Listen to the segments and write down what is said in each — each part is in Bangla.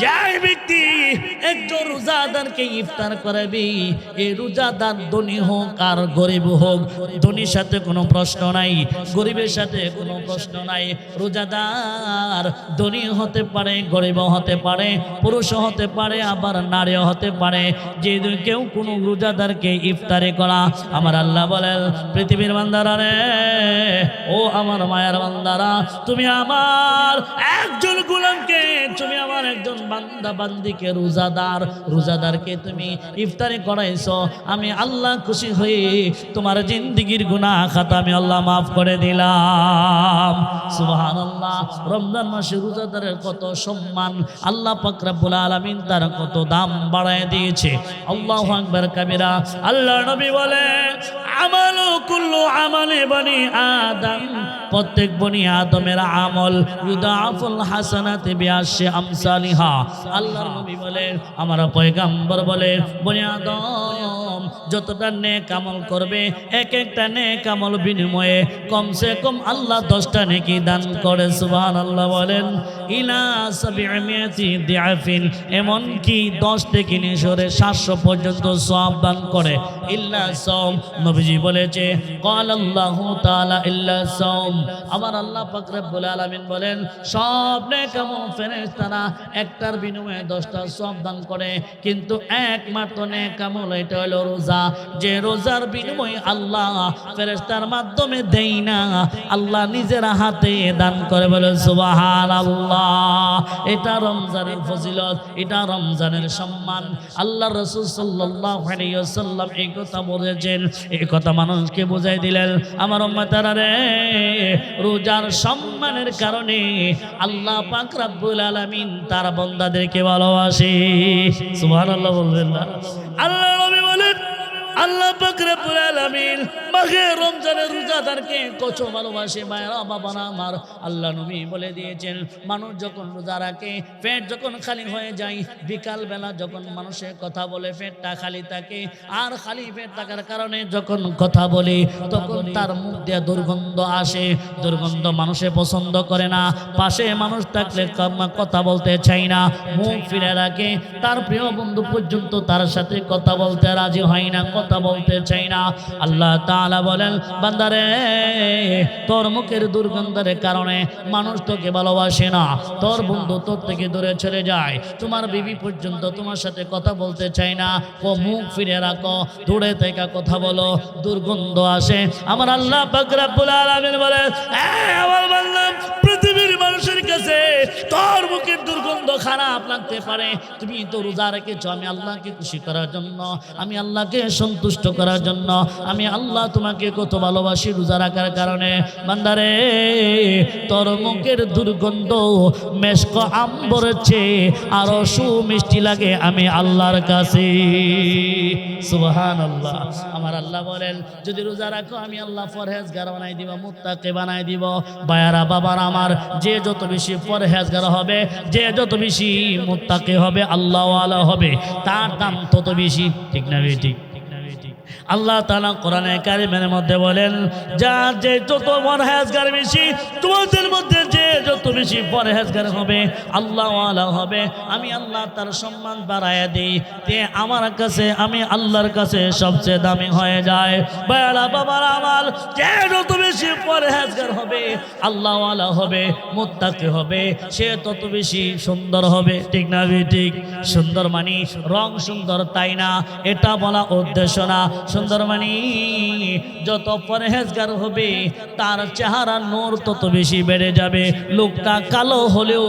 যাই ব্যক্তি একজন রোজাদারকে ইফতার করাবি, এই রোজাদার ধনী হোক আর গরিব হোক, ধনীর সাথে কোনো প্রশ্ন নাই, গরিবের সাথে কোনো প্রশ্ন নাই। রোজাদার ধনী হতে পারে, গরিব হতে পারে, পুরুষ হতে পারে, আবার নারীও হতে পারে। যে কেউ কোনো রোজাদারকে ইফতারি করা, আমার আল্লাহ বলেন পৃথিবীর বান্দারা রে, ও আমার মায়ের বান্দারা, তুমি আমার একজন গোলামকে, তুমি আমার একজন বান্দা বান্দিকে, রোজাদারকে তুমি ইফতারি করাইছো, আমি আল্লাহ খুশি হয়ে তোমার জিন্দেগীর গুনাহ খাতা আমি আল্লাহ মাফ করে দিলাম। সুবহানাল্লাহ। রমজান মাসে রোজাদারের কত সম্মান, আল্লাহ পাক রব্বুল আলামিন তার কত দাম বাড়ায় দিয়েছে। আল্লাহু আকবার কাবীরা। আল্লাহ নবী বলে আমালু কুল্লু আমালি বনি আদম, প্রত্যেক বনি আদমের আমল ইউদাফুল হাসানাতি বিআশরি আমসালিহা। আল্লাহর নবী বলেন, আমার পয়গম্বর বলে, বনি আদম যতটা নেক আমল করবে, এক একটা নেক আমল বিনিময়ে কমসে কম আল্লাহ 10টা নেকি দান করে। সুবহানাল্লাহ বলেন। ইলা 700 দিআফিন, এমন কি 10 থেকে নিয়ে 700 পর্যন্ত সওয়াব দান করে। ইল্লা সাওম, নবীজি বলেছে ক্বাল আল্লাহু তাআলা ইল্লা সাওম, আমার আল্লাহ পাক রব্বুল আলামিন বলেন সব নেক আমল ফেরেশতারা একটার বিনিময়ে 10টা সওয়াব দান করে, কিন্তু একমাত্র নেক আমল এটা হলো রোজা, যে রোজার বিনিময়ে আল্লাহ ফেরেশতার মাধ্যমে দেই না, আল্লাহ নিজের হাতে দান করে। বলে সুবহানাল্লাহ। এটা রমজানের ফজিলত, এটা রমজানের সম্মান। আল্লাহ রাসূল সাল্লাল্লাহু আলাইহি ওয়াসাল্লাম এই কথা বলেছেন, এই কথা মানুষকে বুঝাই দিলেন। আমার উম্মতেরা রে, রোজার সম্মানের কারণে আল্লাহ পাক রব্বুল আলামিন তার বান্দাদেরকে ভালোবাসে। সুবহানাল্লাহ বলবেন না? আল্লাহ নবী বলেন আল্লাহ পাক রব্বুল আলামিন মাহে রমজানের রোজাদারকে কত ভালোবাসে। ভাইরা বাবারা আমার, আল্লাহ নবী বলে দিয়েছেন, মানুষ যখন রোজা রাখে, পেট যখন খালি হয়ে যায়, বিকাল বেলা যখন মানুষের কথা বলে পেটটা খালি থাকে, আর খালি পেট থাকার কারণে যখন কথা বলে তখন তার মুখ দিয়ে দুর্গন্ধ আসে। দুর্গন্ধ মানুষে পছন্দ করে না, পাশে মানুষ থাকলে কথা বলতে চায় না, মুখ ফিরে রাখে। তার প্রিয় বন্ধু পর্যন্ত তার সাথে কথা বলতে রাজি হয় না, কথা বলতে চায় না। আল্লাহ তাআলা বলেন, বান্দারে তোর মুখের দুর্গন্ধের কারণে মানুষ তোকে ভালোবাসে না, তোর বন্ধু তোর থেকে দূরে চলে যায়, তোমার বিবি পর্যন্ত তোমার সাথে কথা বলতে চায় না। ও মুখ ফিরে রাখো, দূরে থেকে কথা বলো, দুর্গন্ধ আসে। আমার আল্লাহ পাক রব্বুল আলামিন বলে, আমার বান্দা, পৃথিবীর মানুষের কাছে তোর মুখের দুর্গন্ধ খারাপ লাগতে পারে, তুমি তো রোজা রেখেছো আমি আল্লাহকে খুশি করার জন্য, আমি আল্লাহকে সন্তুষ্ট করার জন্য, আমি আল্লাহ তোমাকে কত ভালোবাসি রোজা রাখার কারণে। বান্দারে তোর মুখের দুর্গন্ধ মেশক আম্বরের চেয়ে আরো সুমিষ্টি লাগে আমি আল্লাহর কাছে। সুবহানাল্লাহ। আমার আল্লাহ বলেন, যদি রোজা রাখো আমি আল্লাহ পরহেজগার বানাই দিব, মুত্তাকি বানাই দিব। ভাইয়ারা বাবার আমার, যে যত বেশি পরহেজগার হবে, যে যত বেশি মুত্তাকি হবে, আল্লাহওয়ালা হবে, তার দাম তত বেশি। ঠিক না ঠিক? আল্লাহ তাআলা কোরআনে কারিমের মধ্যে বলেন, যার যে যত পরহেজগার বেশি, তোমাদের মধ্যে যে যত বেশি পরহেজগার হবে, আল্লাহওয়ালা হবে, আমি আল্লাহ তার সম্মান বাড়ায়া দিই, তে আমার কাছে, আমি আল্লাহর কাছে সবচেয়ে দামি হয়ে যায়। ভাইরা বাবারা আমার, যে যত বেশি পরহেজগার হবে, আল্লাহওয়ালা হবে, মুত্তাকি হবে, সে তত বেশি সুন্দর হবে। ঠিক না ঠিক? সুন্দর মানে রং সুন্দর তাই না, এটা বলা উদ্দেশ্য না। সুন্দর মানে যত পরহেজগার হবে তার চেহারা নূর তত বেশি বেড়ে যাবে। লোকটা কালো হলেও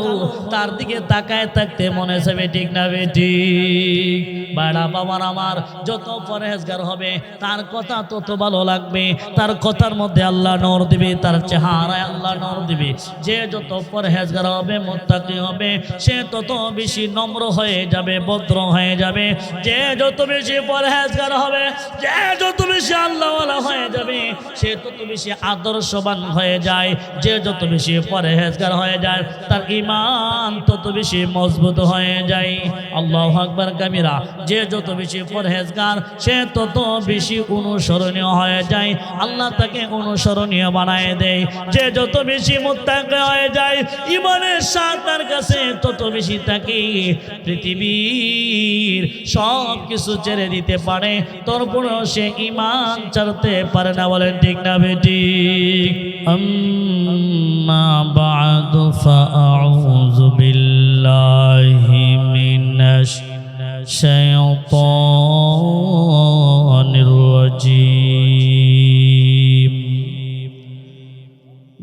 তার দিকে তাকায় থাকতে মনে যাবে। ঠিক না ঠিক? বাড়া বাবার আমার, যত পরহেজগার হবে তার কথা তত ভালো লাগবে, তার কথার মধ্যে আল্লাহ নূর দিবে, তার চেহারায় আল্লাহ নূর দিবে। যে যত পরহেজগার হবে, মুত্তাকি হবে, সে তত বেশি নম্র হয়ে যাবে, ভদ্র হয়ে যাবে। যে যত বেশি পরহেজগার হবে, যে যত বেশি আল্লাহওয়ালা হয়ে যাবে, সে তত বেশি আদর্শবান হয়ে যায়। যে যত বেশি পরহেজগার হয়ে যায়, তার ঈমান তত বেশি মজবুত হয়ে যায়। আল্লাহু আকবার কাবীরা। যে যত বেশি পরহেজগার সে তত বেশি অনুসরণীয় হয়ে যায়, আল্লাহ তাকে অনুসরণীয় বানায় দেয়। যে যত বেশি মুত্তাকি হয়ে যায়, ইমানের স্বাদ তার কাছে তত বেশি থাকে। পৃথিবীর সব কিছু ছেড়ে দিতে পারে, তারপরেও সে ইমান ছাড়তে পারে না। বলেন ঠিক না বেঠিক? আম্মা বা'দু ফাআউযু বিল্লাহি মিনাশ শাইতানির রাজীম।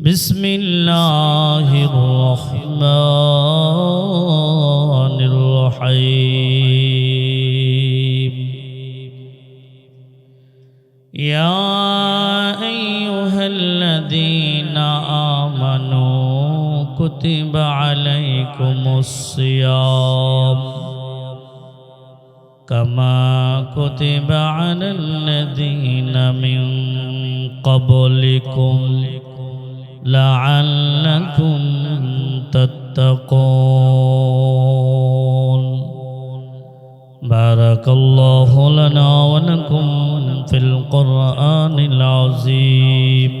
বিসমিল্লাহির রহমানির রহিম। ইয়া আইয়ুহাল্লাযীনা আমানু কুতিবা আলাইকুমুস সিয়াম কামা কুতিবা আলাল্লাযীনা মিন ক্বাবলিকুম লাআল্লাকুম তাত্তাকুন। বারাকাল্লাহু লানা ওয়া লাকুম ফিল কুরআনিল আযীম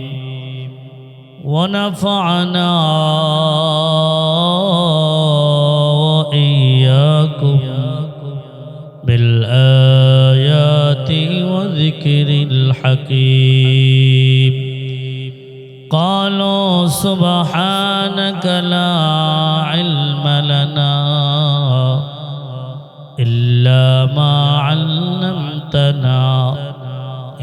ওয়া নাফা'না ওয়া ইয়্যাকুম বিল আয়াতি ওয়া যিকরিল হাকীম। قالوا سبحانك لا علم لنا إلا ما علمتنا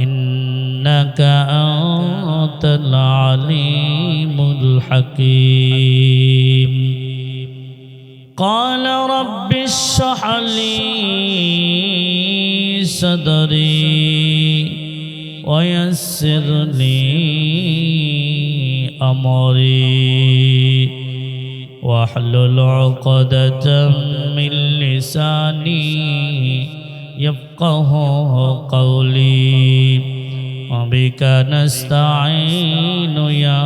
إنك أنت العليم الحكيم. قال رب اشرح لي صدري ويسر لي أمري واحلل عقدة من لساني يفقه قولي وبك نستعين يا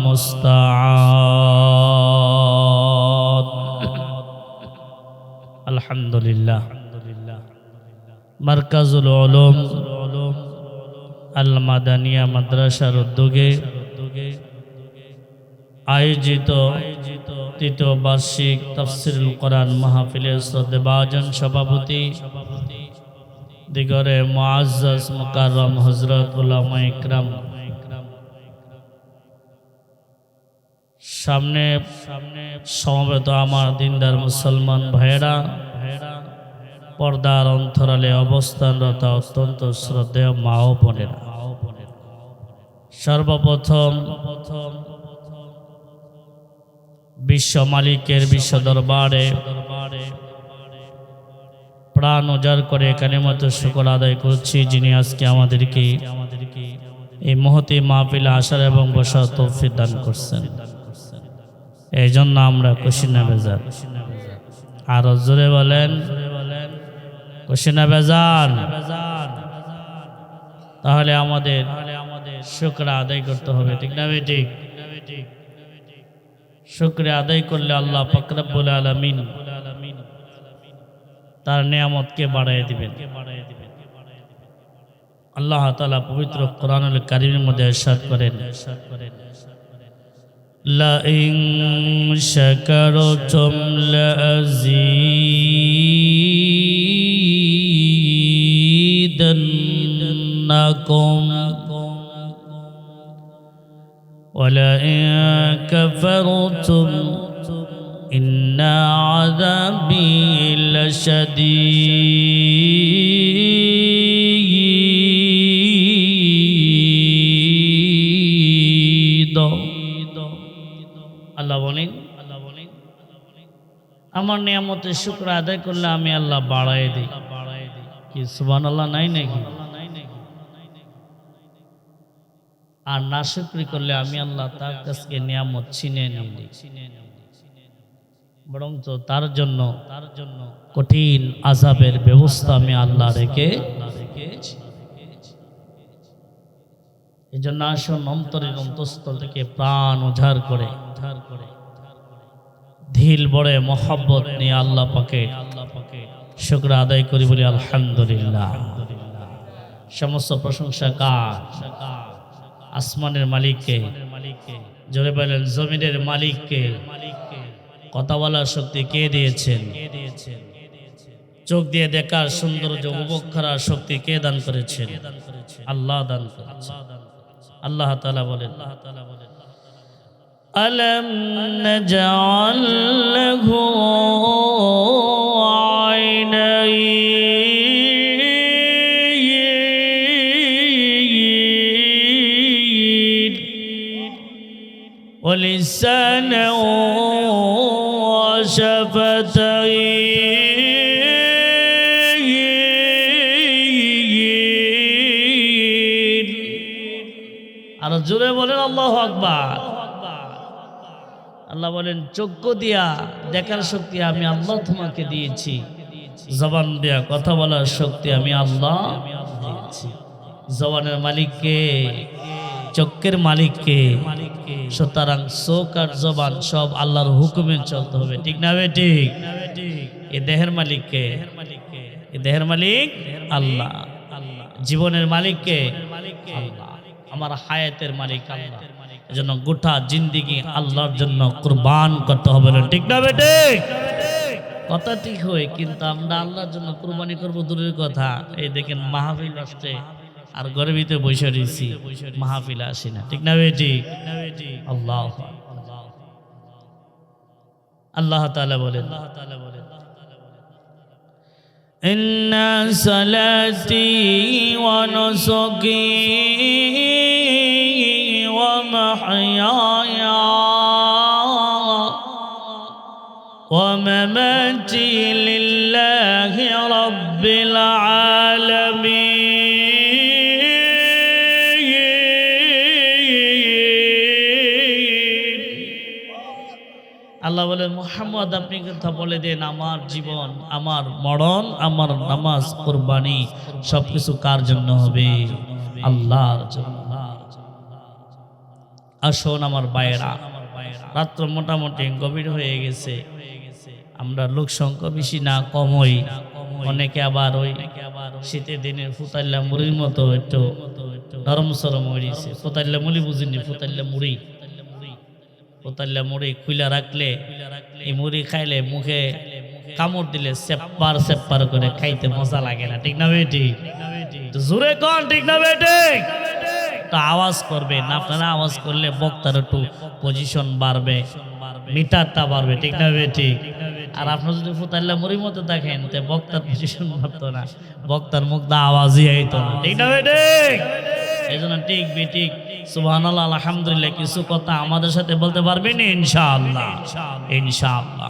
مستعان. الحمد لله. মারকাজুল উলুম আল মাদানিয়া মাদ্রাসার উদ্যোগে আয়োজিত তৃতীয় বার্ষিক তাফসীরুল কোরআন মাহফিলের শ্রদ্ধেভাজন সভাপতি দিগরে মুআজ্জাজ মুকাররম হযরত উলামায়ে ইকরাম, সামনে সমবেত আমার দিনদার মুসলমান ভাইয়েরা, পর্দার অন্তরালে অবস্থানরত অত্যন্ত শ্রদ্ধেয় মা ও বোনেরা, সর্বপ্রথম বিশ্ব মালিকের বিশ্ব দরবারে প্রাণ উজাড় করে কালিমাত শুকর আদায় করছি, যিনি আজকে আমাদেরকে এই মহতী মাহফিলে আসার এবং বসার তৌফিক দান করছেন। এই জন্য আমরা খুশি না বেজার। আর জোরে বলেন খুশি না বেজার? তাহলে আমাদের শুকর আদায় করতে হবে, ঠিক না বেঠিক? শুকরিয়া আদায় করলে আল্লাহ পাক রব্বুল আলামিন তার নিয়ামতকে বাড়ায় দিবেন। আল্লাহ তাআলা পবিত্র কোরআনুল কারীমের মধ্যে ইরশাদ করেন, লা ইন শাকারতুম লাযীদান্নাকুম ولئن كفرتم إن عذابي لشديد. আল্লাহ বলেন, আমার নিয়ামতের শুকর আদায় করলে আমি আল্লাহ বাড়ায় দিই। কি সুবহানাল্লাহ নাই নাকি? আর না শুকরি করলে আমি আল্লাহ তার কাছে নিয়ামত ছিনে নিই, বরং তো তার জন্য কঠিন আযাবের ব্যবস্থা আমি আল্লাহ রেখে। এই জন্য আসুন অন্তরের অন্তঃস্থল থেকে প্রাণ উজাড় করে দিল বড়ে মহব্বত নিয়ে আল্লাহ পাকে শুকর আদায় করি বলি আলহামদুলিল্লাহ। সমস্ত প্রশংসা কার? আসমানের মালিককে। জোরে বলেন জমিনের মালিককে। কথা বলার শক্তি কে দিয়েছেন? চোখ দিয়ে দেখার সৌন্দর্য উপভোগ করার শক্তি কে দান করেছেন? আল্লাহ দান করেছেন। আল্লাহ তাআলা বলেন আলাম নাজআল লাহু আইনাইন ওয়া লিসানান ওয়া শাফাতাইন। আর জোরে বলেন আল্লাহু আকবার। আল্লাহ বলেন চক্ষু দিয়া দেখার শক্তি আমি আল্লাহ তোমাকে দিয়েছি, জবান দিয়া কথা বলার শক্তি আমি আল্লাহ দিয়েছি। জবানের মালিককে, চক্ষের মালিককে। সুতরাং চোখ আর জবান সব আল্লাহর হুকুমে চলতে হবে, ঠিক না বেঠিক? এ দেহের মালিককে, এ দেহের মালিক আল্লাহ। জীবনের মালিককে আল্লাহ। আমার হায়াতের মালিক আল্লাহ। এজন্য গোটা জিন্দেগি আল্লাহর জন্য কুরবান করতে হবে, ঠিক না বেটে? কথা ঠিক হয়, কিন্তু আমরা আল্লাহর জন্য কুরবানি করব দূরের কথা। এই দেখেন মাহফিল আসছে আর ঘরের ভিতরে বসে রয়েছি, মাহফিল আসি না, ঠিক না বেটি? আল্লাহ আল্লাহ তাআলা বলেন ইন্না সালাতি ওয়া নুসুকি ومحياي ومماتي لله رب العالمين। আল্লাহ বলেন মুহাম্মদ আপনি কথা বলে দেন আমার জীবন, আমার মরণ, আমার নামাজ, কুরবানি সবকিছু কার জন্য হবে? আল্লাহর জন্য। আসুন আমার ভাইয়েরা, রাত্র মোটামুটি গভীর হয়ে গেছে। আমরা লোক সংখ্যা বেশি না কমই। অনেকে আবার ওই শীতের দিনের ফুতাল্লা মুড়ির মতো একটু নরম সরম হয়েছে। ফুতাল্লা মুড়ি বুঝিনি, ফুতাল্লা মুড়ি। ফুতাল্লা মুড়ি খুলে রাখলে, এই মুড়ি খাইলে মুখে কামড় দিলে সেপ্পার সেপ্পার করে খাইতে মজা লাগে না, ঠিক না বেটি? জোরে কোন ঠিক না বেটি? আওয়াজ করবে না, আপনারা আওয়াজ করলে বক্তার একটু পজিশন বাড়বে, মিটারটা বাড়বে, ঠিক না বেটি? আর আপনার যদি ফুতাল্লা মুড়ির মতো দেখেন তো বক্তার পজিশন বাড়তো না, বক্তার মুখ দা আওয়াজই হইতো না, ঠিক না বেটি? এই জন্য ঠিক বেঠিক সুবহানাল্লাহ আলহামদুলিল্লাহ কিছু কথা আমাদের সাথে বলতে পারবেন ইনশাআল্লাহ, ইনশাআল্লাহ।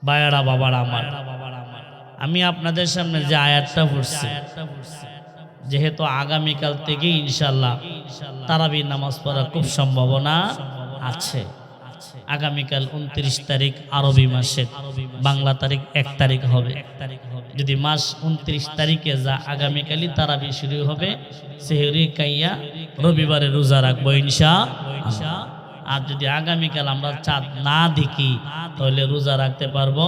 ভাইয়ারা বাবারা আমার, আমি আপনাদের সামনে যে আয়াতটা পড়ছি, যেহেতু আগামীকাল থেকে ইনশাআল্লাহ তারাবির নামাজ পড়ার খুব সম্ভাবনা আছে। আগামীকাল 29 তারিখ আরবি মাসের, বাংলা তারিখ 1 তারিখ হবে। যদি মাস 29 তারিখে যা আগামীকালই তারাবি শুরু হবে, সেহরি কাইয়া রবিবারে রোজা রাখবো ইনশাআল্লাহ। আর যদি আগামীকাল আমরা চাঁদ না দেখি তাহলে রোজা রাখতে পারবো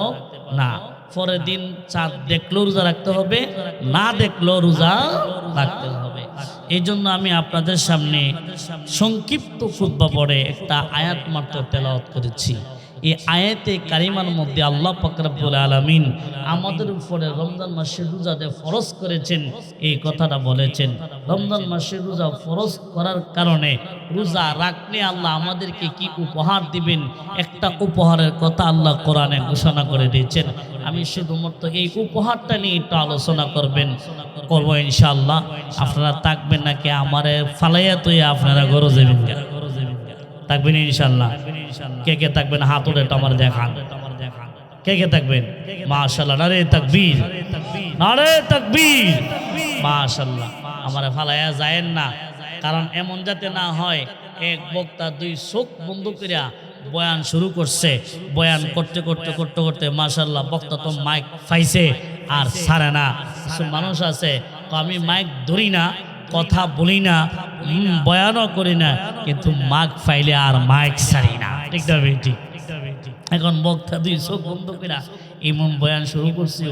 না। পরের দিন চাঁদ দেখলেও রোজা রাখতে হবে, না দেখলেও রোজা রাখতে হবে। এই জন্য আমি আপনাদের সামনে সংক্ষিপ্ত খুতবা পড়ে একটা আয়াত মাত্র তেলাওয়াত করেছি। এই আয়াতে কারিমার মধ্যে আল্লাহ পাক রব্বুল আলামিন আমাদের উপরে রমজান মাসের রোজাতে ফরজ করেছেন, এই কথাটা বলেছেন। রমজান মাসের রোজা ফরজ করার কারণে রোজা রাখলে আল্লাহ আমাদেরকে কি উপহার দিবেন, একটা উপহারের কথা আল্লাহ কোরআনে ঘোষণা করে দিয়েছেন। আমি শুধুমাত্র এই উপহারটা নিয়ে একটু আলোচনা করবো ইনশাআল্লাহ। আপনারা থাকবেন নাকি আমারে ফালাইয়া তুই আপনারা ঘরে যাবেন? থাকবেন ইনশাআল্লাহ? কে কে থাকবেন হাত উঠে আমার দেখান। কে কে থাকবেন? মাশাআল্লাহ, নারে তাকবীর, নারে তাকবীর, মাশাআল্লাহ। আমারে ফালাইয়া যায়েন না, কারণ এমন যাতে না হয় এক বক্তা দুই চোখ বন্ধ করিয়া বয়ান শুরু করছে, বয়ান করতে করতে করতে করতে মাশাআল্লাহ বক্তা তো মাইক পাইছে আর ছাড়ে না। কিছু মানুষ আছে আমি মাইক ধরি না, কথা বলি না, বয়ানও করি না, কিন্তু মাইক ফাইলে আর মাইক ছাড়ি না। ঠিক না বেটি? এখন বক্তা দুই চোখ বন্ধ করে এমন বয়ান শুরু করছে,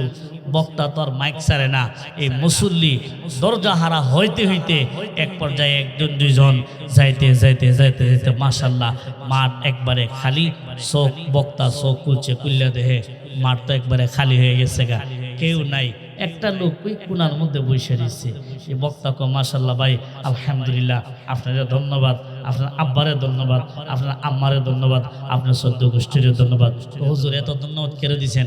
বক্তা তো আর মাইক ছাড়ে না। এই মুসল্লি দরজা হারা হইতে হইতে এক পর্যায়ে একজন দুইজন যাইতে যাইতে যাইতে যাইতে মাশাল্লাহ মাঠ একবারে খালি। চোখ বক্তা চোখ খুলছে, খুললে দেহে মাঠ তো একবারে খালি হয়ে গেছে গা, কেউ নাই। একটা লোক ওই কোনার মধ্যে বসে দিচ্ছে। এই বক্তাকে মাশাল্লাহ ভাই আলহামদুলিল্লাহ, আপনাদের ধন্যবাদ, আপনার আব্বারে ধন্যবাদ, আপনার আম্মারে ধন্যবাদ, আপনার সদ্য গোষ্ঠীর ধন্যবাদ। হুজুর এত ধন্যবাদ কেড়ে দিয়েছেন।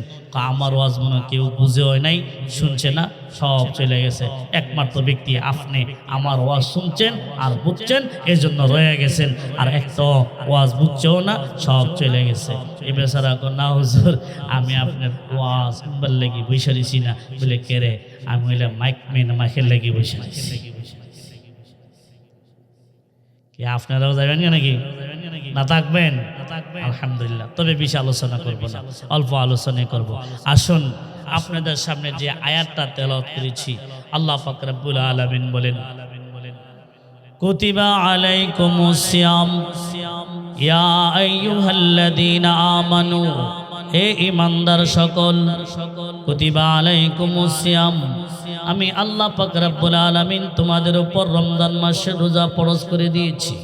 আমার ওয়াজ মনে কেউ বুঝে হয় নাই, শুনছে না, সব চলে গেছে। একমাত্র ব্যক্তি আপনি আমার ওয়াজ শুনছেন আর বুঝছেন, এই জন্য রয়ে গেছেন। আর একটা ওয়াজ বুঝছেও না, সব চলে গেছে। এ বেচারা না হুজুর আমি আপনার ওয়াজ শুনবার লেগে বসে দিছি না। বলে কেড়ে আমি হইলে মাইক মেন মাইকের লেগে বসে দিছি। কি আপনারাও যাবেন নাকি না থাকবেন? আলহামদুলিল্লাহ। তবে বেশি আলোচনা করব না, অল্প আলোচনা করব। আসুন আপনাদের সামনে যে আয়াতটা তেলাওয়াত করেছি, আল্লাহ পাক রব্বুল আলামিন বলেন, কুতিবা আলাইকুমুস সিয়াম ইয়া আইয়ুহাল্লাযীনা আমানু, হে ঈমানদার সকল, কুতিবা আলাইকুমুস সিয়াম, আমি আল্লাহ পাক রব্বুল আলামিন তোমাদের উপর রমজান মাসের রোজা ফরজ করে দিয়েছি।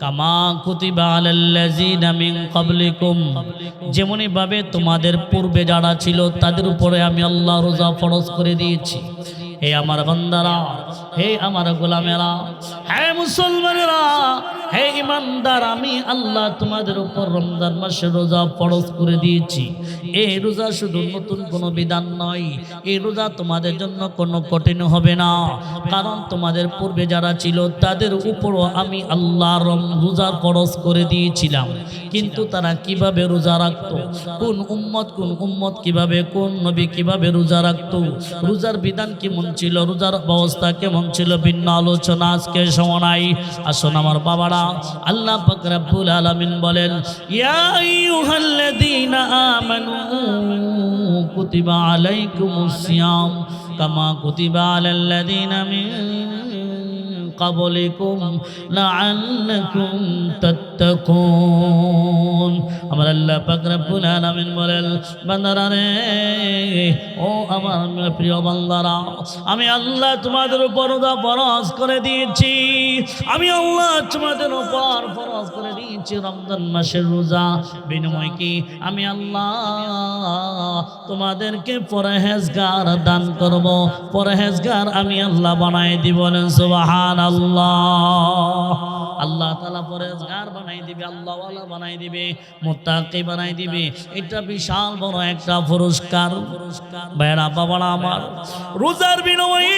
কামা কুতিবা আলাল্লাযীনা মিন ক্বাবলিকুম, যেমনি ভাবে তোমাদের পূর্বে যারা ছিল তাদের উপরে আমি আল্লাহ রোজা ফরজ করে দিয়েছি। হে আমার বান্দারা, হে আমার গোলামেরা, হে মুসলমানেরা, হে ঈমানদার, আমি আল্লাহ তোমাদের উপর রমজান মাসে রোজা ফরজ করে দিয়েছি। এই রোজা শুধু নতুন কোনো বিধান নয়, এই রোজা তোমাদের জন্য কোনো কঠিন হবে না। কারণ তোমাদের পূর্বে যারা ছিল তাদের উপরও আমি আল্লাহ রোজা ফরজ করে দিয়েছিলাম। কিন্তু তারা কিভাবে রোজা রাখতো, কোন উম্মত কিভাবে, কোন নবী কিভাবে রোজা রাখতো, রোজার বিধান কেমন ছিল, রোজার ব্যবস্থা কেমন ছিল, ভিন্ন আলোচনা আজকে সময়। আসুন আমার বাবারা, আল্লাহ পাক রব্বুল আলামিন বলেন, ইয়া আইয়ুহাল্লাযীনা আমানু কুতিবা আলাইকুমুস সিয়াম কামা কুতিবা আলাল্লাযীনা মিন ক্বাবলিকুম লাআল্লাকুম তাত্তাকুন। আমার আল্লাহ পাক রব্বুল আলামিন বলেন, বান্দারা রে, ও আমার প্রিয় বান্দারা, আমি আল্লাহ তোমাদের উপর রোজা ফরজ করে দিয়েছি। আমি আল্লাহ তোমাদের উপর ফরজ করে দিয়েছি রমজান মাসের রোজা। বিনিময় কি আমি আল্লাহ তোমাদেরকে পরহেজগার দান করব, পরহেজগার আমি আল্লাহ বানাই দিব। বলেন সুবহানাল্লাহ। আল্লাহ তাআলা পরহেজগার বানাই দিবে, আল্লাহওয়ালা বানাই দিবে, মুত্তাকি বানাই দিবে। এটা বিশাল বড় একটা পুরস্কার। ভাইরা বাবারা আমার, রোজার বিনিময়ে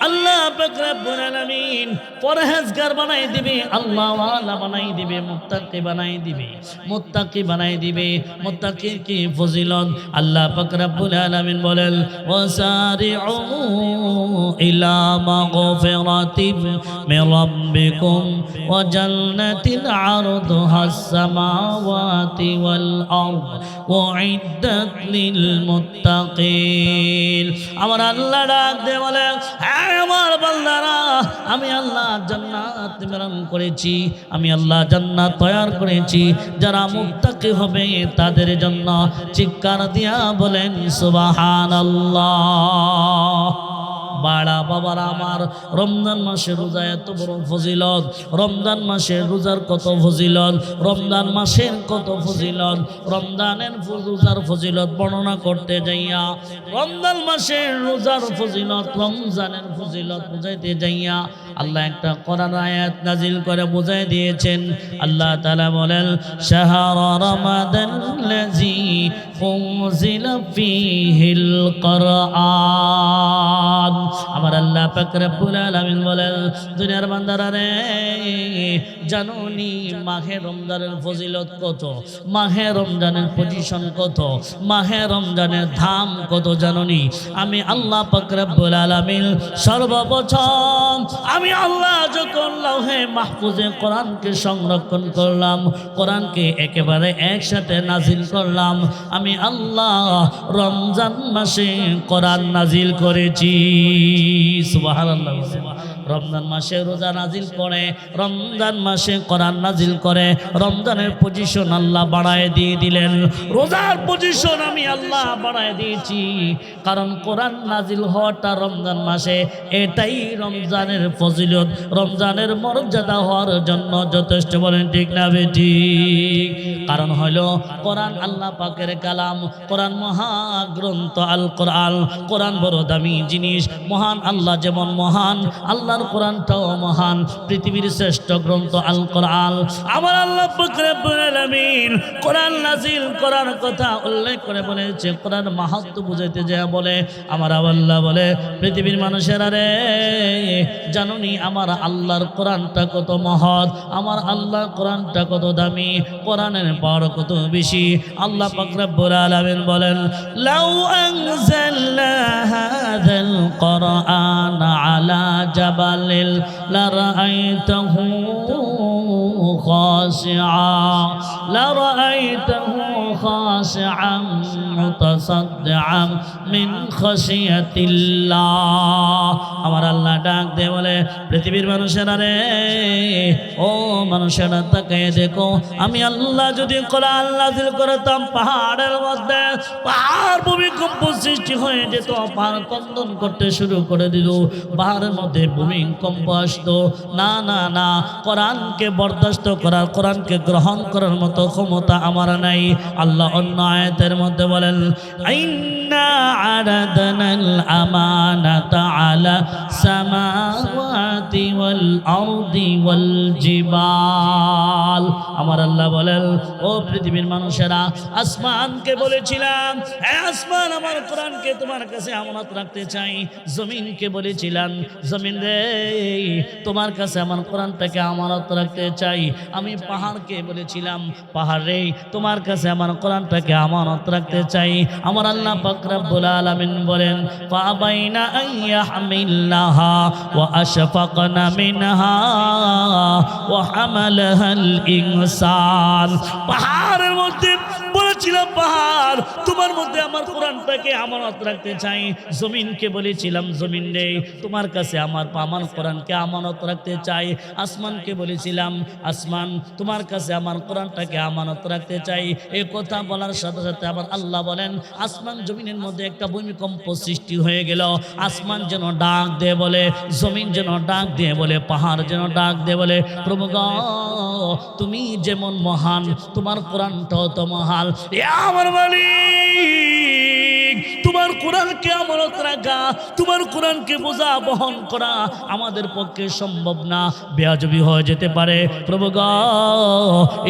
আল্লাহ পাক রব্বুল আলামিন পরহেজগার বানাই দিবে, আল্লাহওয়ালা বানাই দিবে, মুত্তাকি বানাই দিবে। মুত্তাকি বানাই দিবে, মুত্তাকির কি ফজিলত আল্লাহ পাক রব্বুল আলামিন বলেন, ওয়াসারিউ ইলা মাগফিরাতিন মির রাব্বিকুম ওয়া জান্নাতিন আরদুহাস সামাওয়াতি ওয়াল আরদ উইদ্দাত লিল মুত্তাকিন। আমার আল্লাহ ডাক দিয়ে বলে, হ্যাঁ আমার বান্দারা, আমি আল্লাহ জান্নাত নির্মাণ করেছি, আমি আল্লাহ জান্নাত তৈরি করেছি যারা মুত্তাকি হবে তাদের জন্য। চিৎকার দিয়া বলেন সুবহানাল্লাহ। বাড়া বাবারা আমার, রমজান মাসের রোজা এত বড় ফজিলত, রমজান মাসের রোজার কত ফজিলত, রমজান মাসের কত ফজিলত, রমজানের রোজার ফজিলত বর্ণনা করতে যাইয়া, রমজান মাসের রোজার ফজিলত, রমজানের ফজিলত বুঝাইতে যাইয়া আল্লাহ একটা কোরআন আয়াত নাজিল করে বুঝাই দিয়েছেন। আল্লাহ তাআলা বলেন, শাহরা রমাদানাল্লাযী উনজিলা ফীহিল কুরআন। আমার আল্লাহ পাক রব্বুল আলামিন বলেন, দুনিয়ার বান্দারা রে, জানোনি মাহে রমজানের ফজিলত কত, মাহে রমজানের পজিশন কত, মাহে রমজানের দাম কত জানোনি? আমি আল্লাহ পাক রব্বুল আলামিন সর্বপ্রথম আমি আমি আল্লাহ যখন লাউহে মাহফুজে কোরআনকে সংরক্ষণ করলাম, কোরআনকে একেবারে একসাথে নাজিল করলাম, আমি আল্লাহ রমজান মাসে কোরআন নাজিল করেছি। সুবহানাল্লাহ। রমজান মাসে রোজা নাজিল করে, রমজান মাসে কোরআন নাজিল করে, রমজানের পজিশন আল্লাহ বাড়ায় দিয়ে দিলেন, রোজার পজিশন আমি আল্লাহ বাড়ায় দিয়েছি। কারণ কোরআন নাজিল হওয়াটা রমজান মাসে, এটাই রমজানের ফজিলত, রমজানের মর্যাদা হওয়ার জন্য যথেষ্ট। বলেন ঠিক না বেঠিক? কারণ হলো কোরআন আল্লাহ পাকের কালাম, কোরআন মহাগ্রন্থ আল কোরআন, কোরআন বড় দামি জিনিস। মহান আল্লাহ যেমন মহান, আল্লাহর কোরআনটাও মহান। পৃথিবীর শ্রেষ্ঠ গ্রন্থ আল কোরআন। আমার আল্লাহ পাক রব্বুল আলামিন কোরআন নাজিল করার কথা উল্লেখ করে বলেছে, কোরআন মাহাত্ম্য বুঝাইতে যায় বলে আমার আল্লাহ বলে, পৃথিবীর মানুষেরা রে জানুনি আমার আল্লাহর কোরআনটা কত মহৎ, আমার আল্লাহর কোরআনটা কত দামি, কোরআনের পাওয়ার কত বেশি। আল্লাহ পাক রব্বুল আলামিন বলেন, লাউ আনজালনা হাযাল কোরআন আলা জাবালিল লারাআইতাহু খাশিআ লারাআইতাহু খাশিআম মুতাসাদ্দিআম মিন খাশিয়াতিল্লাহ। আমার আল্লাহ ডাক দিয়ে বলে, পৃথিবীর মানুষেরা রে, ও মানুষেরা তাকায় দেখো, আমি আল্লাহ যদি কোরআন নাযিল করতাম পাহাড়ের মধ্যে, পাহাড় ভূমিকম্প সৃষ্টি হয়ে যেত, পাহাড় কন্দন করতে শুরু করে দিল, পাহাড়ের মধ্যে ভূমিকম্প আসতো না। না না, কোরআনকে বরদাস্ত করার, কোরআনকে গ্রহণ করার মতো ক্ষমতা আমার নাই। আল্লাহ অন্য আয়াতের মধ্যে বলেন, ইন্না আরাদনাল আমানাতা আলা সামাওয়াতি ওয়াল আরদি ওয়াল জিবাল। আমার আল্লাহ বলেন, ও পৃথিবীর মানুষেরা, আসমানকে বলেছিলাম, হে আসমান আমার কোরআনকে তোমার কাছে আমানত রাখতে চাই। জমিনকে বলেছিলাম, জমিন রে তোমার কাছে আমার কোরআনটাকে আমানত রাখতে চাই। আমি পাহাড়কে বলেছিলাম, পাহাড় রে তোমার কাছে আমার কোরআনটাকে আমানত রাখতে চাই। আমার আল্লাহ পাক রব্বুল আলামিন বলেন, ফাবাইনা আইয়াহমিলনাহা ওয়া আশফাকনা মিনহা ওয়া হামালাহাল ইনসান। পাহাড়ের মধ্যে বলেছিলাম, পাহাড় তোমার মধ্যে আমার কোরআনটাকে আমানত রাখতে চাই। জমিনকে বলেছিলাম, জমিন রে তোমার কাছে আমার কোরআনকে আমানত রাখতে চাই। আসমানকে বলেছিলাম, আসমান তোমার কাছে আমার কোরআনটাকে আমানত রাখতে চাই। এই কথা বলার সাথে সাথে আমার আল্লাহ বলেন, আসমান জমিনের মধ্যে একটা ভূমিকম্প সৃষ্টি হয়ে গেল। আসমান যেন ডাক দিয়ে বলে, জমিন যেন ডাক দিয়ে বলে, পাহাড় যেন ডাক দিয়ে বলে, প্রভু গো তুমি যেমন মহান, তোমার কোরআনটাও তো মহান। আমার মালিক, তোমার কোরআনকে আমানত রাখা, তোমার কোরআনকে বোঝা বহন করা আমাদের পক্ষে সম্ভব না, বেয়াদবি হয়ে যেতে পারে। প্রভু গো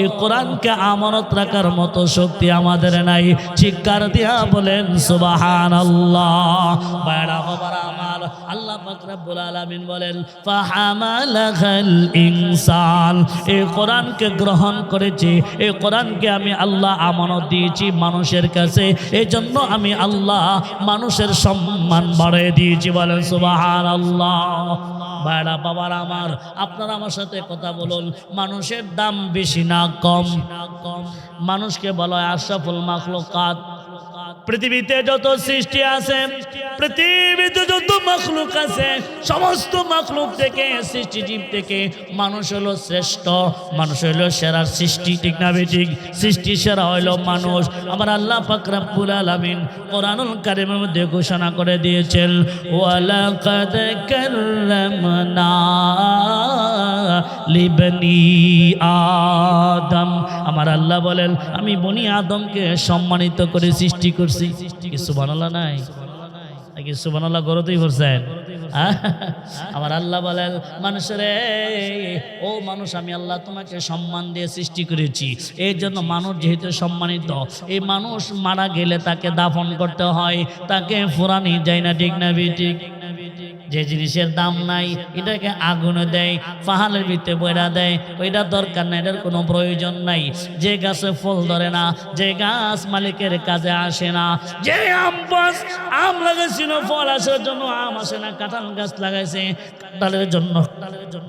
এই কোরআনকে আমানত রাখার মতো শক্তি আমাদের নাই। চিৎকার দিয়া বলেন সুবহানাল্লাহ। বাইরা বাবারা আমার, আল্লাহ পাক রব্বুল আলামিন বলেন, ফাহামালাহাল ইনসান। এই কোরআনকে গ্রহণ করেছে, এই কোরআনকে আমি আল্লাহ আমানত দিয়েছি মানুষের কাছে, এই জন্য আমি আল্লাহ মানুষের সম্মান বাড়িয়ে দিয়েছি। বলেন সুবহানাল্লাহ। ভাইরা বাবারা আমার, আপনারা আমার সাথে কথা বলুন, মানুষের দাম বেশি না কম? মানুষকে বলা হয় আশরাফুল মাখলুকাত। পৃথিবীতে যত সৃষ্টি আছে, পৃথিবীতে যত মাখলুক আছে, সমস্ত মাখলুক থেকে, সৃষ্টিজীব থেকে মানুষ হলো শ্রেষ্ঠ, মানুষ হলো সেরা সৃষ্টি। ঠিক না বেঠিক? সৃষ্টি সেরা হইল মানুষ। আমার আল্লাহ পাক রব্বুল আলামিন কোরআনুল কারীমের মধ্যে ঘোষণা করে দিয়েছেন, ওয়ালাকাদ কাররামনা লিবনি আদম। আমার আল্লাহ বলেন, আমি বনি আদমকে সম্মানিত করে সৃষ্টি করছি। কি সুবহানাল্লাহ নাই? নাকি সুবহানাল্লাহ গরতেই করছেন? আমার আল্লাহ বলেন, মানুষরে, ও মানুষ, আমি আল্লাহ তোমাকে সম্মান দিয়ে সৃষ্টি করেছি। এই জন্য মানুষ যেহেতু সম্মানিত, এই মানুষ মারা গেলে তাকে দাফন করতে হয়, তাকে ফুরানি যায় না। ঠিক না বেঠিক? যে জিনিসের দাম নাই এটাকে আগুনে দেয়, পাহাড়ের ভিতরে বইরা দেয়, ওইটা দরকার নাই, এটার কোনো প্রয়োজন নাই। যে গাছে ফল ধরে না, যে গাছ মালিকের কাজে আসে না, যে আম লাগাইছিল ফল আসার জন্য আম আসে না, কাঁঠাল গাছ লাগাইছে কাঁঠালের জন্য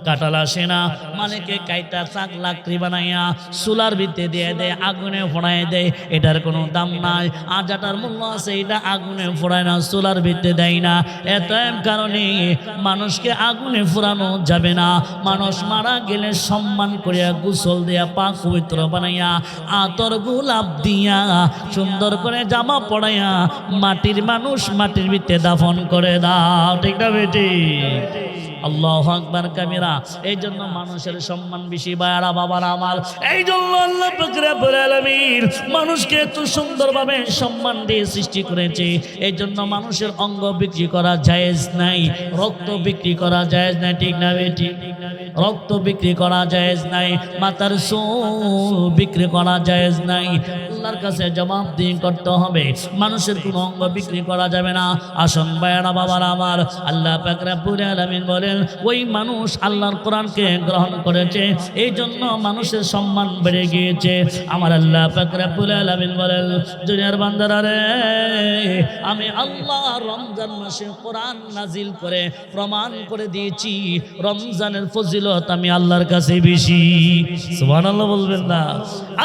কাঁঠাল আসে না, মালিকে কাইটা চাক লাকড়ি বানাইয়া চুলার ভিতরে দিয়ে দেয়, আগুনে ফোড়ায় দেয়, এটার কোনো দাম নাই। আর যেটার মূল্য আছে এটা আগুনে ফোড়ায় না, চুলার ভিতরে দেয় না। এত কারণে মানুষকে আগুনে ফোড়ানো যাবে না। মানুষ মারা গেলে সম্মান করিয়া গোসল দিয়া পাক পবিত্র বানাইয়া আতর গোলাপ দিয়া সুন্দর করে জামা পড়াইয়া মাটির মানুষ মাটির ভিতরে দাফন করে দাও। ঠিক না বেটি? আল্লাহু আকবার কাবীরা। এই জন্য মানুষের সম্মান বেশি বাড়া বাবার আমার। এই জন্য আল্লাহ পাক রব্বুল আলামিন মানুষকে এত সুন্দরভাবে সম্মান দিয়ে সৃষ্টি করেছে। এই জন্য মানুষের অঙ্গ বিক্রি করা জায়েজ নাই, রক্ত বিক্রি করা জায়েজ নাই। ঠিক না বেটি? রক্ত বিক্রি করা জায়েজ নাই, মাথার চুল বিক্রি করা জায়েজ নাই। আল্লাহর কাছে জবাবদিহি করতে হবে। মানুষের কোনো অঙ্গ বিক্রি করা যাবে না। আসন বায়না বাবার আমার, আল্লাহ পাক রব্বুল আলামিন বলেন ওই মানুষ আল্লাহর কোরআনকে গ্রহণ করেছে, এই জন্য মানুষের সম্মান বেড়ে গিয়েছে। আমার আল্লাহ পাক রব্বুল আলামিন বলেন দুনিয়ার বান্দারা রে, আমি আল্লাহ রমজান মাসে কোরআন নাজিল করে প্রমাণ করে দিয়েছি রমজানের ফজিলত আমি আল্লাহর কাছে বেশি। সুবহানাল্লাহ বলবেন না?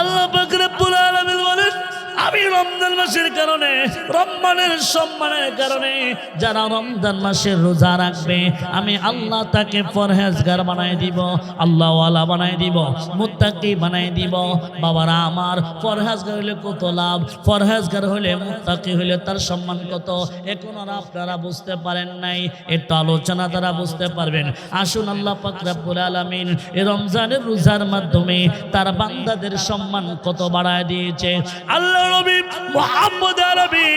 আল্লাহ পাক রব্বুল আলামিন বলেন আমি রমজান মাসের কারণে, রমজানের সম্মানের কারণে যারা রমজান মাসের রোজা রাখবে আমি আল্লাহ তাকে পরহেজগার বানাই দিব, আল্লাহওয়ালা বানাই দিব, মুত্তাকি বানাই দিব। বাবারা আমার, পরহেজগার হলে কত লাভ, পরহেজগার হলে মুত্তাকি হলে তার সম্মান কত, এখন আর আপনারা বুঝতে পারেন নাই, একটু আলোচনা দ্বারা বুঝতে পারবেন। আসুন আল্লাহ পাক রব্বুল আলামিন এই রমজানের রোজার মাধ্যমে তার বান্দাদের সম্মান কত বাড়ায় দিয়েছে। আল্লাহ নবী মুহাম্মদ আরবি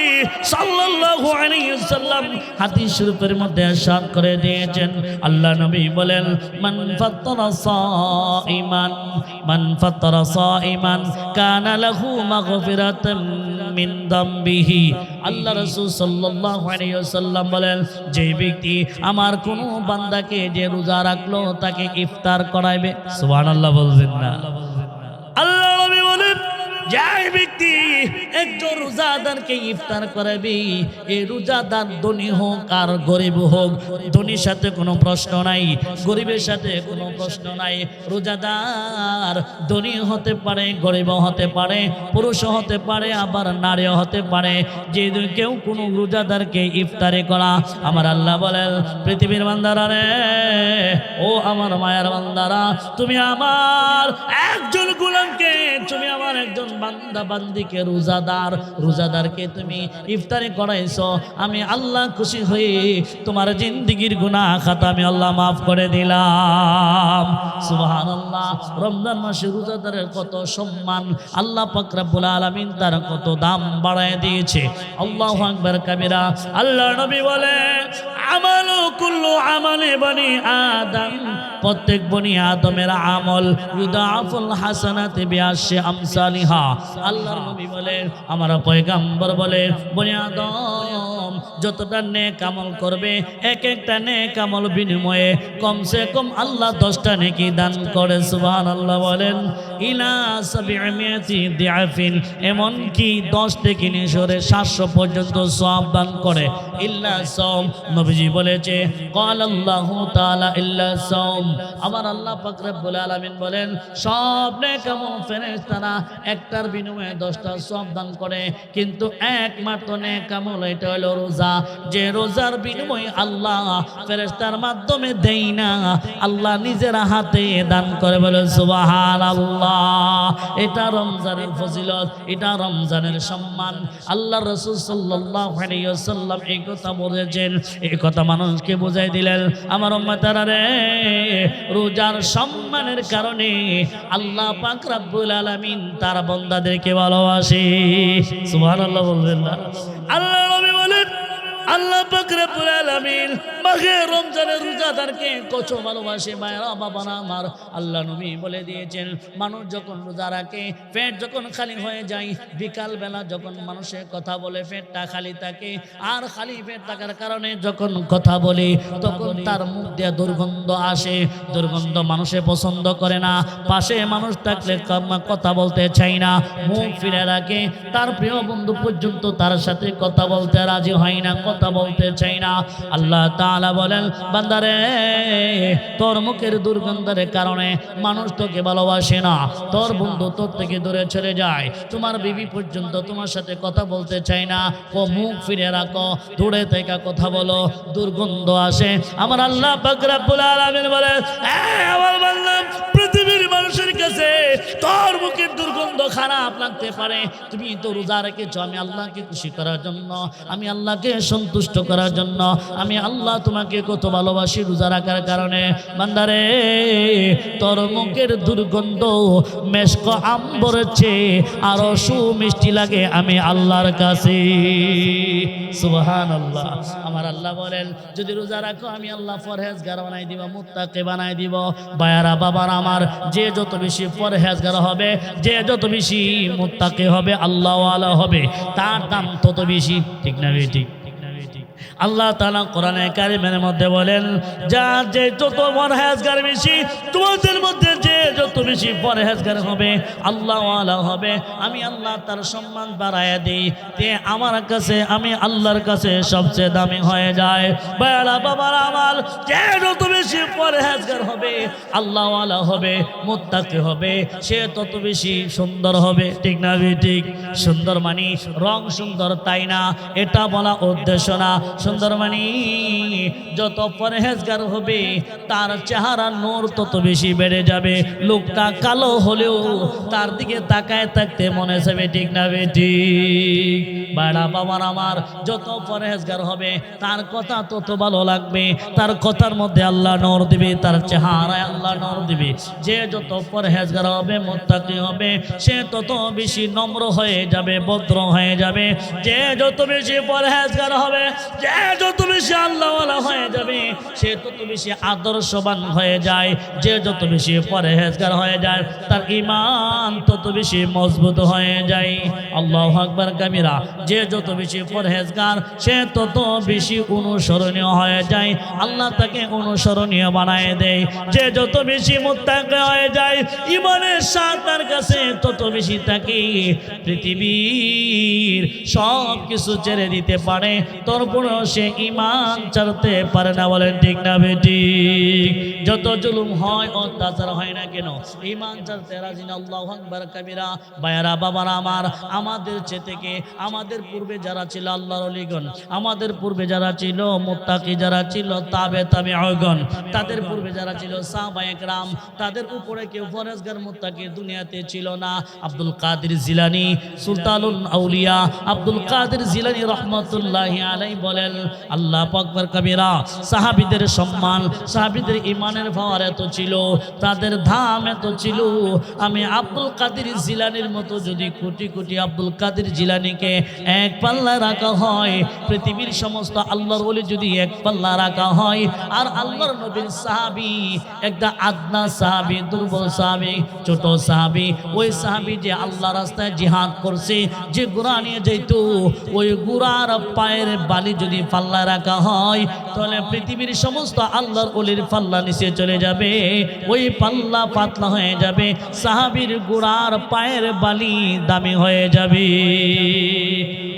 সাল্লাল্লাহু আলাইহি ওয়াসাল্লাম হাদিস শরীফের মধ্যে ইরশাদ করে দিয়েছেন, আল্লাহ নবী বলেন মান ফাত্তারা সাইমান, মান ফাত্তারা সাইমান কানা লাহু মাগফিরাতুম মিন দামবিহি। আল্লাহ রাসূল সাল্লাল্লাহু আলাইহি ওয়াসাল্লাম বলেন যে ব্যক্তি আমার কোন বান্দাকে যে রোজা রাখলো তাকে ইফতার করাইবে। সুবহানাল্লাহ বলবেন না? আল্লাহ নবী বলেন যে ব্যক্তি একজন রোজাদারকে ইফতার করাবি, এই রোজাদার ধনী হোক আর গরিব হোক, ধনীর সাথে কোনো প্রশ্ন নাই, গরিবের সাথে কোনো প্রশ্ন নাই। রোজাদার ধনী হতে পারে, গরিব হতে পারে, পুরুষ হতে পারে, আবার নারীও হতে পারে। যে কেউ কোনো রোজাদারকে ইফতারি করা, আমার আল্লাহ বলেন পৃথিবীর বান্দারা রে, ও আমার মায়ার বান্দারা, তুমি আমার একজন গোলামকে, তুমি আমার একজন বান্দা বান্দিকে রোজাদারকে তুমি ইফতারি করাইছো, আমি আল্লাহ খুশি হয়ে তোমার জিন্দেগীর গুনাহ খাতা আমি আল্লাহ মাফ করে দিলাম। সুবহানাল্লাহ। রমজান মাসে রোজাদারের কত সম্মান, আল্লাহ পাক রব্বুল আলামিন তার কত দাম বাড়ায় দিয়েছে। আল্লাহু আকবার কাবীরা। আল্লাহ নবী বলে আমালু কুল্লু আমালে বনি আদম, প্রত্যেক বনি আদমের আমল ইউদাফুল হাসানাতি বিআশরি আমসালিহা। আল্লাহর নবী বলেন, আমার পয়গম্বর বলেন বনি আদম যতটা নেক আমল করবে এক একটা নেক আমল বিনিময়ে কমসে কম আল্লাহ 10টা নেকি দান করে। সুবহানাল্লাহ বলেন ইলা 700 দিআফিন, এমন কি 10 থেকে নিয়ে 700 পর্যন্ত সওয়াব দান করে। ইল্লা সাওম, নবীজি বলেছে ক্বাল আল্লাহু তাআলা ইল্লা সাওম, আমার আল্লাহ পাক রব্বুল আলামিন বলেন সব নেক আমল ফেরেশতারা একটার বিনিময়ে 10টা সওয়াব দান করে, কিন্তু একমাত্র নেক আমল এটা হলো রোজা, যে রোজার বিনিময়ে আল্লাহ ফেরেশতার মাধ্যমে দেয় না, আল্লাহ নিজের হাতে দান করে। বলে সুবহানাল্লাহ। এটা রমজানের ফজিলত, এটা রমজানের সম্মান। আল্লাহ রাসূল সাল্লাল্লাহু আলাইহি ওয়াসাল্লাম এই কথা বলেছেন, এই কথা মানুষকে বুঝাই দিলেন। আমার উম্মতারা রে, রোজার সম্মানের কারণে আল্লাহ পাক রব্বুল আলামিন তার বান্দাদেরকে ভালোবাসে। সুবহানাল্লাহ বলবেন না? আল্লাহ নবী বলেন আল্লাহ পাক রব্বুল আলামিন মাহে রমজানের রোজাদারকে কত ভালোবাসে। ভাইরা বাবারা আমার, আল্লাহ নবী বলে দিয়েছেন মানুষ যখন রোজা রাখে, পেট যখন খালি হয়ে যায়, বিকাল বেলা যখন মানুষের কথা বলে পেটটা খালি থাকে, আর খালি পেট থাকার কারণে যখন কথা বলে তখন তার মুখ দিয়ে দুর্গন্ধ আসে। দুর্গন্ধ মানুষে পছন্দ করে না, পাশে মানুষ থাকলে কথা বলতে চায় না, মুখ ফিরে রাখে। তার প্রিয় বন্ধু পর্যন্ত তার সাথে কথা বলতে রাজি হয় না, কথা বলতে চায় না। আল্লাহ তাআলা বলেন বান্দারে, তোর মুখের দুর্গন্ধের কারণে মানুষ তোকে ভালোবাসে না, তোর বন্ধু তোর থেকে দূরে চলে যায়, তোমার বিবি পর্যন্ত তোমার সাথে কথা বলতে চায় না। ও মুখ ফিরে রাখো, দূরে থেকে কথা বলো, দুর্গন্ধ আসে। আমার আল্লাহ পাক রব্বুল আলামিন বলে, আমার বান্দা, পৃথিবীর মানুষের কাছে তোর মুখের দুর্গন্ধ খারাপ লাগতে পারে, তুমি তো রোজা রেখেছো আমি আল্লাহকে খুশি করার জন্য, আমি আল্লাহকে সন্তুষ্ট করার জন্য। আমি আল্লাহ তোমাকে কত ভালোবাসি রোজা রাখার কারণে। বান্দারে, তোর মুখের দুর্গন্ধ মেশক আম্বরের চেয়ে আরো সুমিষ্টি লাগে আমি আল্লাহর কাছে। সুবহানাল্লাহ। আমার আল্লাহ বলেন যদি রোজা রাখো আমি আল্লাহ পরহেজগার বানাই দিব, মুত্তাকি বানাই দিব। বায়ারা বাবার আমার, যে যত বেশি পরহেজগার হবে, যে যত বেশি মুত্তাকি হবে, আল্লাহ ওয়ালা হবে, তার দাম তত বেশি। ঠিক না বেঠিক? আল্লাহ তাআলা কোরআনে কারিমের মধ্যে বলেন, যার যে যত পরহেজগার বেশি, তোমাদের মধ্যে যে যত বেশি পরহেজগার হবে, আল্লাহ ওয়ালা হবে, আমি আল্লাহ তার সম্মান বাড়ায়া দেই, তে আমার কাছে, আমি আল্লাহর কাছে সবচেয়ে দামি হয়ে যায়। বাবা বাবার আমার, যে যত বেশি পরহেজগার হবে, আল্লাহ ওয়ালা হবে, মুত্তাকি হবে, সে তত বেশি সুন্দর হবে। ঠিক না ঠিক? সুন্দর মানে রং সুন্দর তাই না, এটা বলা উদ্দেশ্য না। সুন্দর মানে যত পরহেজগার হবে তার চেহারা নূর তত বেশি বেড়ে যাবে। লোকটা কালো হলেও তার দিকে তাকায় থাকতে মনে যাবে। ঠিক না বেঠিক? বাড়া বাবার আমার, যত পরহেজগার হবে তার কথা তত ভালো লাগবে, তার কথার মধ্যে আল্লাহ নূর দিবে, তার চেহারায় আল্লাহ নূর দিবে। যে যত পরহেজগার হবে, মুত্তাকি হবে, সে তত বেশি নম্র হয়ে যাবে, ভদ্র হয়ে যাবে। যে যত বেশি পরহেজগার হবে, যে যত বেশি আল্লাহওয়ালা হয়ে যাবে, সে তত বেশি আদর্শবান হয়ে যায়। যে যত বেশি পরহেজগার হয়ে যায়, তার ঈমান তত বেশি মজবুত হয়ে যায়। আল্লাহু আকবার কাবীরা। যে যত বেশি পরহেজগার, সে তত বেশি অনুসরণীয় হয়ে যায়, আল্লাহ তাকে অনুসরণীয় বানায় দেয়। যে যত বেশি মুত্তাকি হয়ে যায়, ঈমানের স্বাদ তার কাছে তত বেশি থাকে। পৃথিবীর সব কিছু ছেড়ে দিতে পারে, তারপরেও সে ঈমান ছাড়তে পারে না। বলেন ঠিক না বেঠিক? যত জুলুম হয়, অত্যাচার হয় না কেন, ঈমান ছাড়তে রাজি না। আল্লাহু আকবার কাবীরা। ভাইয়ারা বাবারা আমার, আমাদের থেকে আমাদের পূর্বে যারা ছিল আল্লাহর ওলিগণ, আমাদের পূর্বে যারা ছিল মুত্তাকি, যারা ছিল তাবেঈগণ, তাদের পূর্বে যারা ছিল সাহাবায়ে কেরাম, তাদের উপরে কেউ পরহেজগার মুত্তাকি দুনিয়াতে ছিল না। আব্দুল কাদের জিলানী, সুলতানুল আউলিয়া আব্দুল কাদের জিলানী রহমাতুল্লাহি আলাইহি বলেন, আল্লাহ আকবার কাবীরা, সাহাবীদের সম্মান, সাহাবীদের ঈমানের পাওয়ার এত ছিল, তাদের দাম এত ছিল। আমি আব্দুল কাদের জিলানীর মতো যদি কোটি কোটি আব্দুল কাদের জিলানীকে এক পাল্লা রাখা হয়, পৃথিবীর সমস্ত আল্লাহর ওলি যদি এক পাল্লা রাখা হয়, আর আল্লাহর নবীর সাহাবী, একটা আদনা সাহাবী, দুর্বল সাহাবী, ছোট সাহাবী, ওই সাহাবী যে আল্লাহ রাস্তায় জিহাদ করছে, যে ঘোড়া নিয়ে যেত, ওই ঘোড়ার পায়ের বালি যদি পাল্লা রাখা হয়, তাহলে পৃথিবীর সমস্ত আল্লাহর ওলির পাল্লা নিচে চলে যাবে, ওই পাল্লা পাতলা হয়ে যাবে, সাহাবীর ঘোড়ার পায়ের বালি দামি হয়ে যাবে।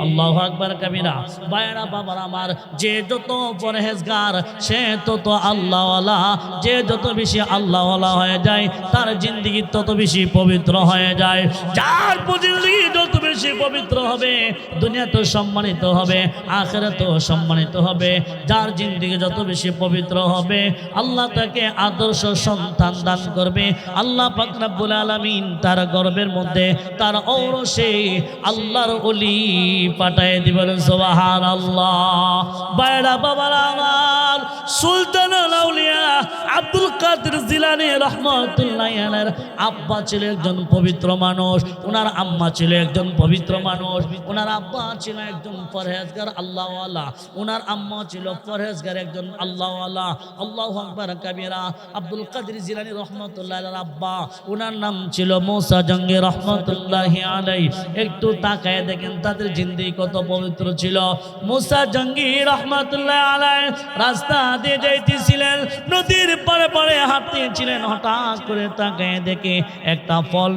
আল্লাহু আকবার কাবীরা। ভাইরা বাবার আমার, যে যত পরহেজগার সে তত আল্লাহওয়ালা, যে যত বেশি আল্লাহওয়ালা হয়ে যায় তার জিন্দেগি তত বেশি পবিত্র হয়ে যায়। যার জিন্দেগি যত বেশি পবিত্র হবে, দুনিয়া তো সম্মানিত হবে, আখিরাত তো সম্মানিত হবে। যার জিন্দেগি যত বেশি পবিত্র হবে, আল্লাহ তাকে আদর্শ সন্তান দান করবে। আল্লাহ পাক রব্বুল আলামিন তার গর্বের মধ্যে, তার ঔরসে আল্লাহর ওলি পাঠায় দিবেন। সুবহানাল্লাহ। বাইরা বাবারা আমার, সুলতানুল আউলিয়া আব্দুল কাদের জিলানী রাহমাতুল্লাহি আলাইহির আব্বা ছিল একজন পবিত্র মানুষ, ওনার আম্মা ছিল একজন পবিত্র মানুষ। ওনার আব্বা ছিল একজন পরহেজগার আল্লাহওয়ালা, ওনার আম্মা ছিল পরহেজগার একজন আল্লাহওয়ালা। আল্লাহু আকবার কাবীরা। আব্দুল কাদের জিলানী রহমাতুল্লাহ আলাইহির আব্বা, ওনার নাম ছিল মুসা জঙ্গি রহমাতুল্লাহি আলাইহি। একটু তাকায় দেখেন তাদের জিন্দেগি কত পবিত্র ছিল। মুসা জঙ্গি রহমাতুল্লাহ আলাইহি রাস্তা দিয়ে যাইতেছিলেন, নদীর পাড়ে পাড়ে হাঁটতেছিলেন। হঠাৎ করে তাকায় দেখে একটা ফল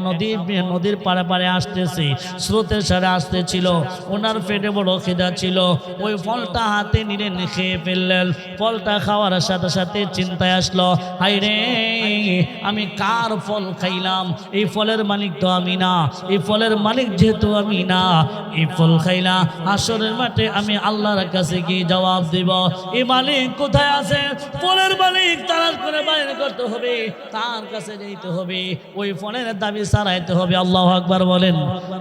নদীর পাড়ে পাড়ে আসতেছে, স্রোতের সাথে আসতেছিল। ওনার পেটে বড় খিদা ছিল, ওই ফলটা হাতে নিলেন, খেয়ে ফেললেন। ফলটা খাওয়ার সাথে সাথে চিন্তায় আসলো, হাই রে আমি কার ফল খাইলাম? এই ফলের মালিক তো আমি না। এই ফলের মালিক যেহেতু আমি না, এই ফল খাইলা হাসরের মাঠে আমি আল্লাহর কাছে কি জবাব দিব? এই মালিক কোথায় আছে? ফলের মালিক তালাশ করে বাইরে করতে হবে, তার কাছে যেতে হবে, ওই ফলের দাবি সারাইতে হবে। আল্লাহু আকবার বলেন।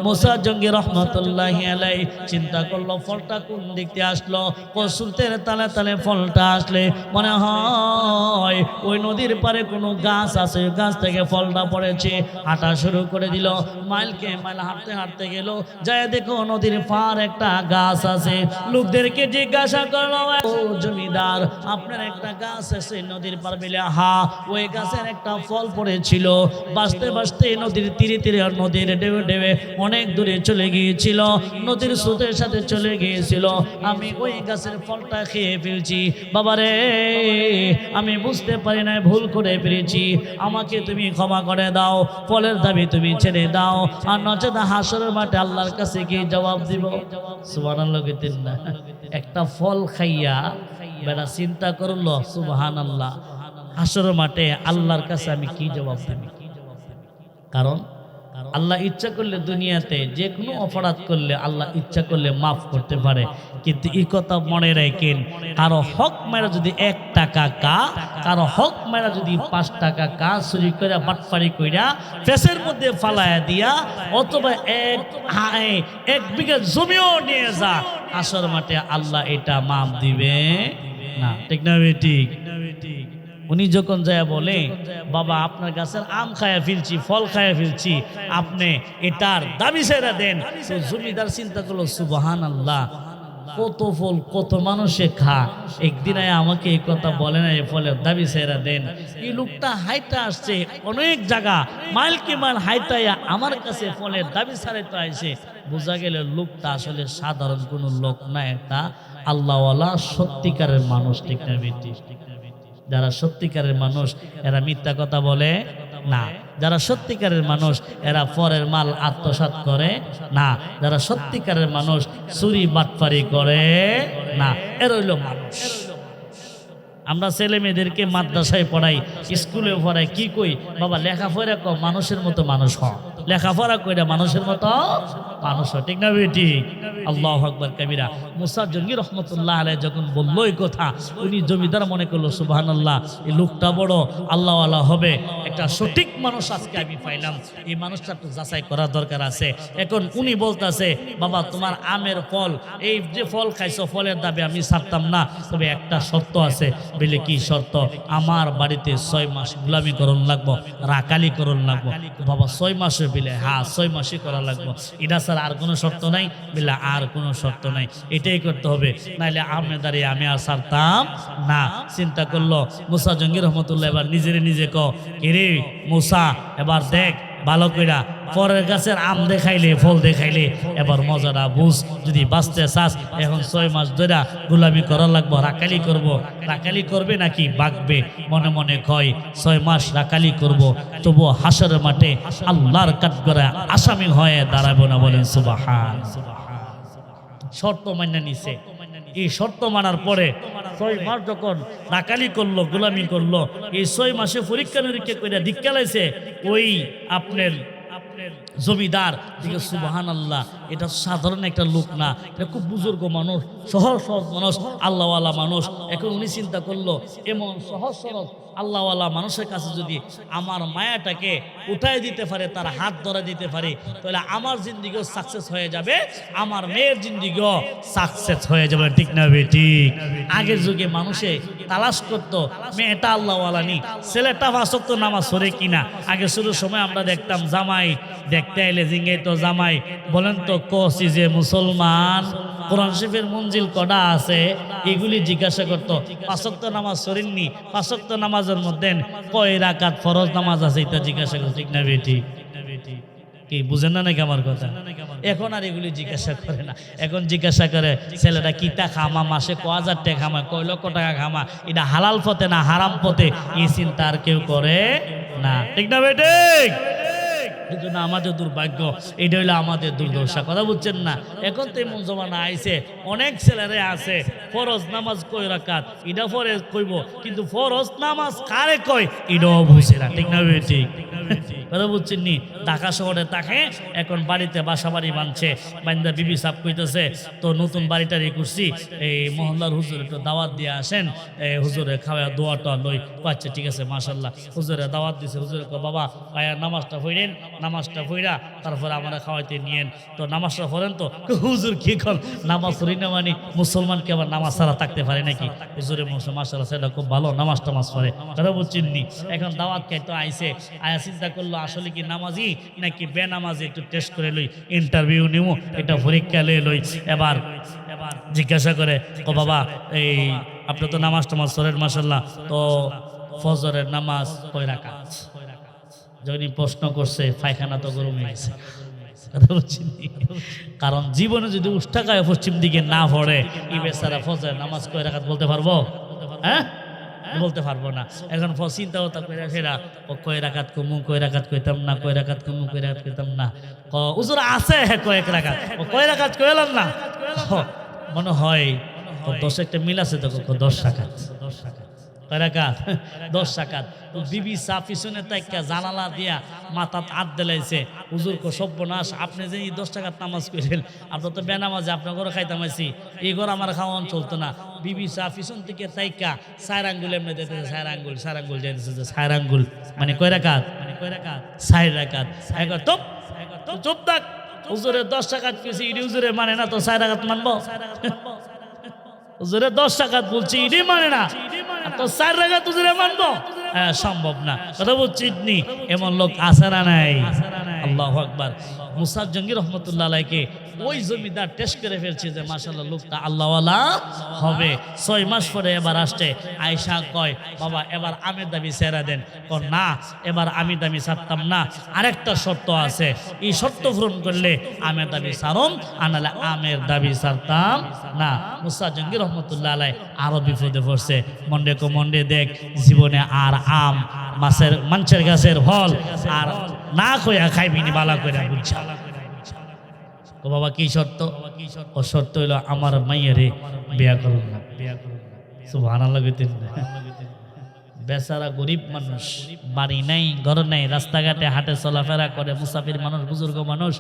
মুসা জঙ্গি রহমাতুল্লাহি আলাইহি চিন্তা করলো ফলটা কোন দিক থেকে আসলো। কসুরতের তালে তালে ফলটা আসলে মনে হয় ওই নদীর পারে কোনো গাছ আছে, গাছ থেকে ফলটা পড়েছে। হাঁটা শুরু করে দিল, মাইলকে মাইল হাঁটতে হাঁটতে গেল, যায় দেখো নদীর পার একটা গাছ আছে। লোকদেরকে জিজ্ঞাসা করলো, ও জমিদার আপনার একটা গাছ আছে নদীর পার? বেলে হা, ওই গাছের একটা ফল পড়েছিল। বাঁচতে বাঁচতে নদীর তীরে তীরে নদীর ডেবে ডেবে অনেক দূরে চলে গিয়েছিল, নদীর স্রোতের সাথে চলে গিয়েছিল। আমি ওই গাছের ফলটা খেয়ে ফেলছি। বাবারে আমি বুঝতে পারি না, ভুল করে ফেলেছি, আমাকে তুমি ক্ষমা করে দাও, ফলের দাবি তুমি ছেড়ে দাও, আর নচেত হাসরের মাঠে আল্লাহর কাছে গিয়ে জবাব দিব। সুবহানাল্লাহ কইতেন না? একটা ফল খাইয়া বেড়া চিন্তা করলো, সুবহানাল্লাহ হাসরের মাঠে আল্লাহর কাছে আমি কি জবাব দেব? কারণ আল্লাহ ইচ্ছা করলে দুনিয়াতে যে কোনো অপরাধ করলে আল্লাহ ইচ্ছা করলে মাফ করতে পারে, কিন্তু এই কথা মনে রাখেন, কারো হক মেরা যদি 1 টাকা কা, কারো হক মেরা যদি 5 টাকা কা চুরি করে বাটপারি কইরা ফেসের মধ্যে ফালায়া দিয়া, অথবা এক বিঘা জমিও নিয়ে যা, আসর মাঠে আল্লাহ এটা মাফ দিবে না। ঠিক না বেঠিক? উনি যখন যায় বলে, বাবা আপনার গাছের আম খায়া ফেলছি, ফল খায়া ফেলছি, আপনি এটার দাবি ছেড়ে দেন। তো জমিদার চিন্তা করলো, সুবহানাল্লাহ কত ফল কত মানুষে খা, একদিন আমাকে এই কথা বলে না, এই ফলের দাবি ছেড়ে দেন। এই লোকটা হাইটা আসছে অনেক জায়গা, মাইল কি মাইল হাইটাইয়া আমার কাছে ফলের দাবি ছাড়াইতে আসে। বোঝা গেল লোকটা আসলে সাধারণ কোনো লোক না, একটা আল্লাহওয়ালা সত্যিকারের মানুষ। ঠিক না বেটি? যারা সত্যিকারের মানুষ এরা মিথ্যা কথা বলে না, যারা সত্যিকারের মানুষ এরা পরের মাল আত্মসাৎ করে না, যারা সত্যিকারের মানুষ চুরি বাটপারি করে না, এরা হইল মানুষ। আমরা ছেলে মেয়েদেরকে মাদ্রাসায় পড়াই, স্কুলে পড়াই, কি কই বাবা লেখাপড়া কর, মানুষের মতো মানুষ হ, লেখাপড়া কইরা মানুষের মতো মানুষ হয়। ঠিক না বেটি? আল্লাহু আকবার কাবীরা। মুসা জঙ্গি রহমাতুল্লাহ আলাইহি যখন বলল এই কথা, উনি জমিদার মনে করলো, সুবহানাল্লাহ এই লোকটা বড় আল্লাহওয়ালা হবে, একটা সঠিক মানুষ আজকে আমি পাইলাম, এই মানুষটা একটু যাচাই করা দরকার আছে। এখন উনি বলতেছে, বাবা তোমার আমের ফল, এই যে ফল খাইছো ফলের দাবি আমি ছাড়তাম না, তবে একটা শর্ত আছে। বলে কি শর্ত? আমার বাড়িতে 6 মাস গোলামি করণ লাগবো, রাকালি করণ লাগবো। বাবা 6 মাসে বিলে? হ্যাঁ 6 মাসই করা লাগবো। এটা স্যার আর কোনো শর্ত নাই? বিলে আর কোনো শর্ত নাই, এটাই করতে হবে, নাইলে আমি দাঁড়িয়ে আমি আর ছাড়তাম না। চিন্তা করলো মুসা জঙ্গি রহমতুল্লাহ, এবার নিজেরে নিজে কে মুসা এবার দেখ ভালো কইরা, পরের গাছের আম দেখাইলে ফল দেখাইলে এবার মজাটা বুঝ। যদি বাঁচতে চাস এখন 6 মাস ধরে গোলামি করা লাগবো, রাকালি করব। রাকালি করবে নাকি বাগবে? মনে মনে কয় 6 মাস রাকালি করব, তবু হাসরের মাঠে আল্লাহর কাঠগড়া আসামি হয়ে দাঁড়াবো না। বলেন সুবহান। শর্ত মান্য নিছে। এই শর্ত মানার পরে 6 মাস যখন রাকালি করলো, গোলামি করলো, এই 6 মাসে পরীক্ষা নিরীক্ষা করে দীক্ষা লাইছে ওই আপনার জমিদার দিকে। সুবহানাল্লাহ, এটা সাধারণ একটা লোক না, এটা খুব বুজুর্গ মানুষ, সহজ সহজ মানুষ, আল্লাহওয়ালা মানুষ। এখন উনি চিন্তা করলো, এমন সহজ সরল আল্লাহওয়ালা মানুষের কাছে যদি আমার মায়াটাকে উঠাই দিতে পারে, তার হাত ধরে দিতে পারে, তাহলে আমার জিন্দিগিও সাকসেস হয়ে যাবে, আমার মেয়ের জিন্দিগিও সাকসেস হয়ে যাবে। ঠিক না বেটি? আগের যুগে মানুষে তালাশ করতো মেয়েটা আল্লাহওয়ালা নি, ছেলেটা ফাঁসক্ত নামাজ পড়ে কিনা। আগে শুরুর সময় আমরা দেখতাম জামাই দেখতে আইলে জিঙ্গে তো জামাই বলেন তো কসি যে মুসলমান কোরআন শরীফের মঞ্জিল কটা আছে এগুলি জিজ্ঞাসা করতো। 5 ওয়াক্ত নামাজ শরীরনি, 5 ওয়াক্ত নামাজের মধ্যে কয় রাকাত ফরজ নামাজ আছে এটা জিজ্ঞাসা করতো। ঠিক না বেটি? কি বুঝেন না নাকি আমার কথা? এখন আর এগুলি জিজ্ঞাসা করে না, এখন জিজ্ঞাসা করে ছেলেটা কিতা খামা, মাসে ক হাজার টাকা খামা, কয় লক্ষ টাকা খামা, এটা হালাল পথে না হারাম পথে, এই চিন্তা আর কেউ করে না। ঠিক না বেটি? কিন্তু না, আমাদের দুর্ভাগ্য, এটা হইলো আমাদের দুর্দশা। কথা বুঝছেন না? এখন তো এমন জমানা আইছে, অনেক ছেলেরে আছে ফরজ নামাজ কয় রাকাত, এটা ফরজ কইব, কিন্তু ফরজ নামাজ কারে কয় এটাও বুঝে না। ঠিক না বেটি? কথা বুঝছেন নি? ঢাকা শহরে থাকে, এখন বাড়িতে বাসা বাড়ি বানছে, বান্দা বিবি সাপ কইতেছে তো নতুন বাড়িটারি করছি, এই মহল্লার হুজুর একটু দাওয়াত দিয়ে আসেন, হুজুরে খাওয়া দোয়াটা লই। আচ্ছা ঠিক আছে, মাশাল্লাহ। হুজুরে দাওয়াত দিছে, হুজুরে বাবা আয়া নামাজটা পড়েন, নামাজটা পড়া তারপরে আমরা খাওয়াইতে নিয়েন। তো নামাজটা পড়েন তো। হুজুর কি কল, নামাজ পড়ি না মানে মুসলমানকে আবার নামাজ ছাড়া থাকতে পারে নাকি? হুজুরে মাশাল্লাহ সেটা খুব ভালো নামাজ টামাজ পড়ে। কথা বুঝছেন নি? এখন দাওয়াত খাইতে আইছে, আয়া চিন্তা করলো আসলে কি নামাজি নাকি বেনামাজি, একটু টেস্ট করে লই, ইন্টারভিউ নিব, এটা পরীক্ষা লই। এবার জিজ্ঞাসা করে, ও বাবা এই আপনি তো নামাজ টামাজ পড়েন মাশাল্লাহ, তো ফজরের নামাজ কয় রাকাত? যখন প্রশ্ন করছে পায়খানা তো গরম হয়েছে। কারণ জীবনে যদি উষ্টাকায় পশ্চিম দিকে না পড়ে এই বেচারা ফজরের নামাজ কয় রাকাত বলতে পারবো? হ্যাঁ, বলতে পারবো না। এখন চিন্তা হতা করে সেরা কয় রাকাত কমু, কয় রাকাত কইতাম না, কয় রাকাত কমু, কয় রাকাত কইতাম না। হুজুর আছে কয়েক রাকাত, কয় রাকাত কইলাম না, মনে হয় 10 একটা মিল আছে তো, 10 রাকাত, 10 রাকাত, কয় রাকাত? 10 রাকাত। বিবি চা পিছনে তাইকা জানালা দিয়া মাথাত হাত দিলাইছে, হুজুর কো সর্বনাশ, আপনি যে 10 টাকার নামাজ কইলেন, আপনার তো বেনামাজে আপনার ঘরে খাইতাম আইছি, এই ঘর আমার খাওয়ান চলতো না। বিবি চা পিছন থেকে তাইকা 4 আঙ্গুল এমনি দিতেছে, 4 আঙ্গুল, 4 আঙ্গুল যাইতেছে, 4 আঙ্গুল মানে কয় রাকাত? 4 রাকাত। একবার তো চুপ থাক, হুজুরে 10 টাকাত কইছি, ইডি হুজুরে মানে না, তো 4 রাকাত মানবো? হুজুরে 10 টাকাত বলছি, ইডি মানে না, তো 4 রাকাত হুজুরে মানবো? হ্যাঁ, সম্ভব না। কথা বুঝছিস নি? এমন লোক আছে না নাই? আল্লাহু আকবার। মুসা জঙ্গি রহমতুল্লাহ আলাইকে ওই জমিদার টেস্ট করে ফেলছে যে মাশাআল্লাহ লোকটা আল্লাহওয়ালা হবে। 6 মাস পরে এবার আসছে, আয়েশা কয় বাবা এবার আমের দাবি ছেড়ে দেন। কর না, এবার আমি দাবি ছাড়তাম না, আরেকটা শর্ত আছে, এই শর্ত পূরণ করলে আমের দাবি ছাড়ম, আনালে আমের দাবি ছাড়তাম না। মুসা জঙ্গি রহমতুল্লাহ আলাই আরো বিপদে পড়ছে। মন্ডে দেখ, জীবনে আর আম মাছের গাছের ফল আর না কইয়া খাইবিনি, বালা কইরা বুঝছা। ও বাবা কি শর্ত? ও শর্ত হইল আমার মাইয়ারে বিয়া করুন না। সুবহানাল্লাহ। বেচারা গরিব মানুষ, বাড়ি নাই, ঘর নাই, রাস্তাঘাটে হাটে চলাফেরা করে, মুসাফির মানুষ, বুজুর্গ মানুষ।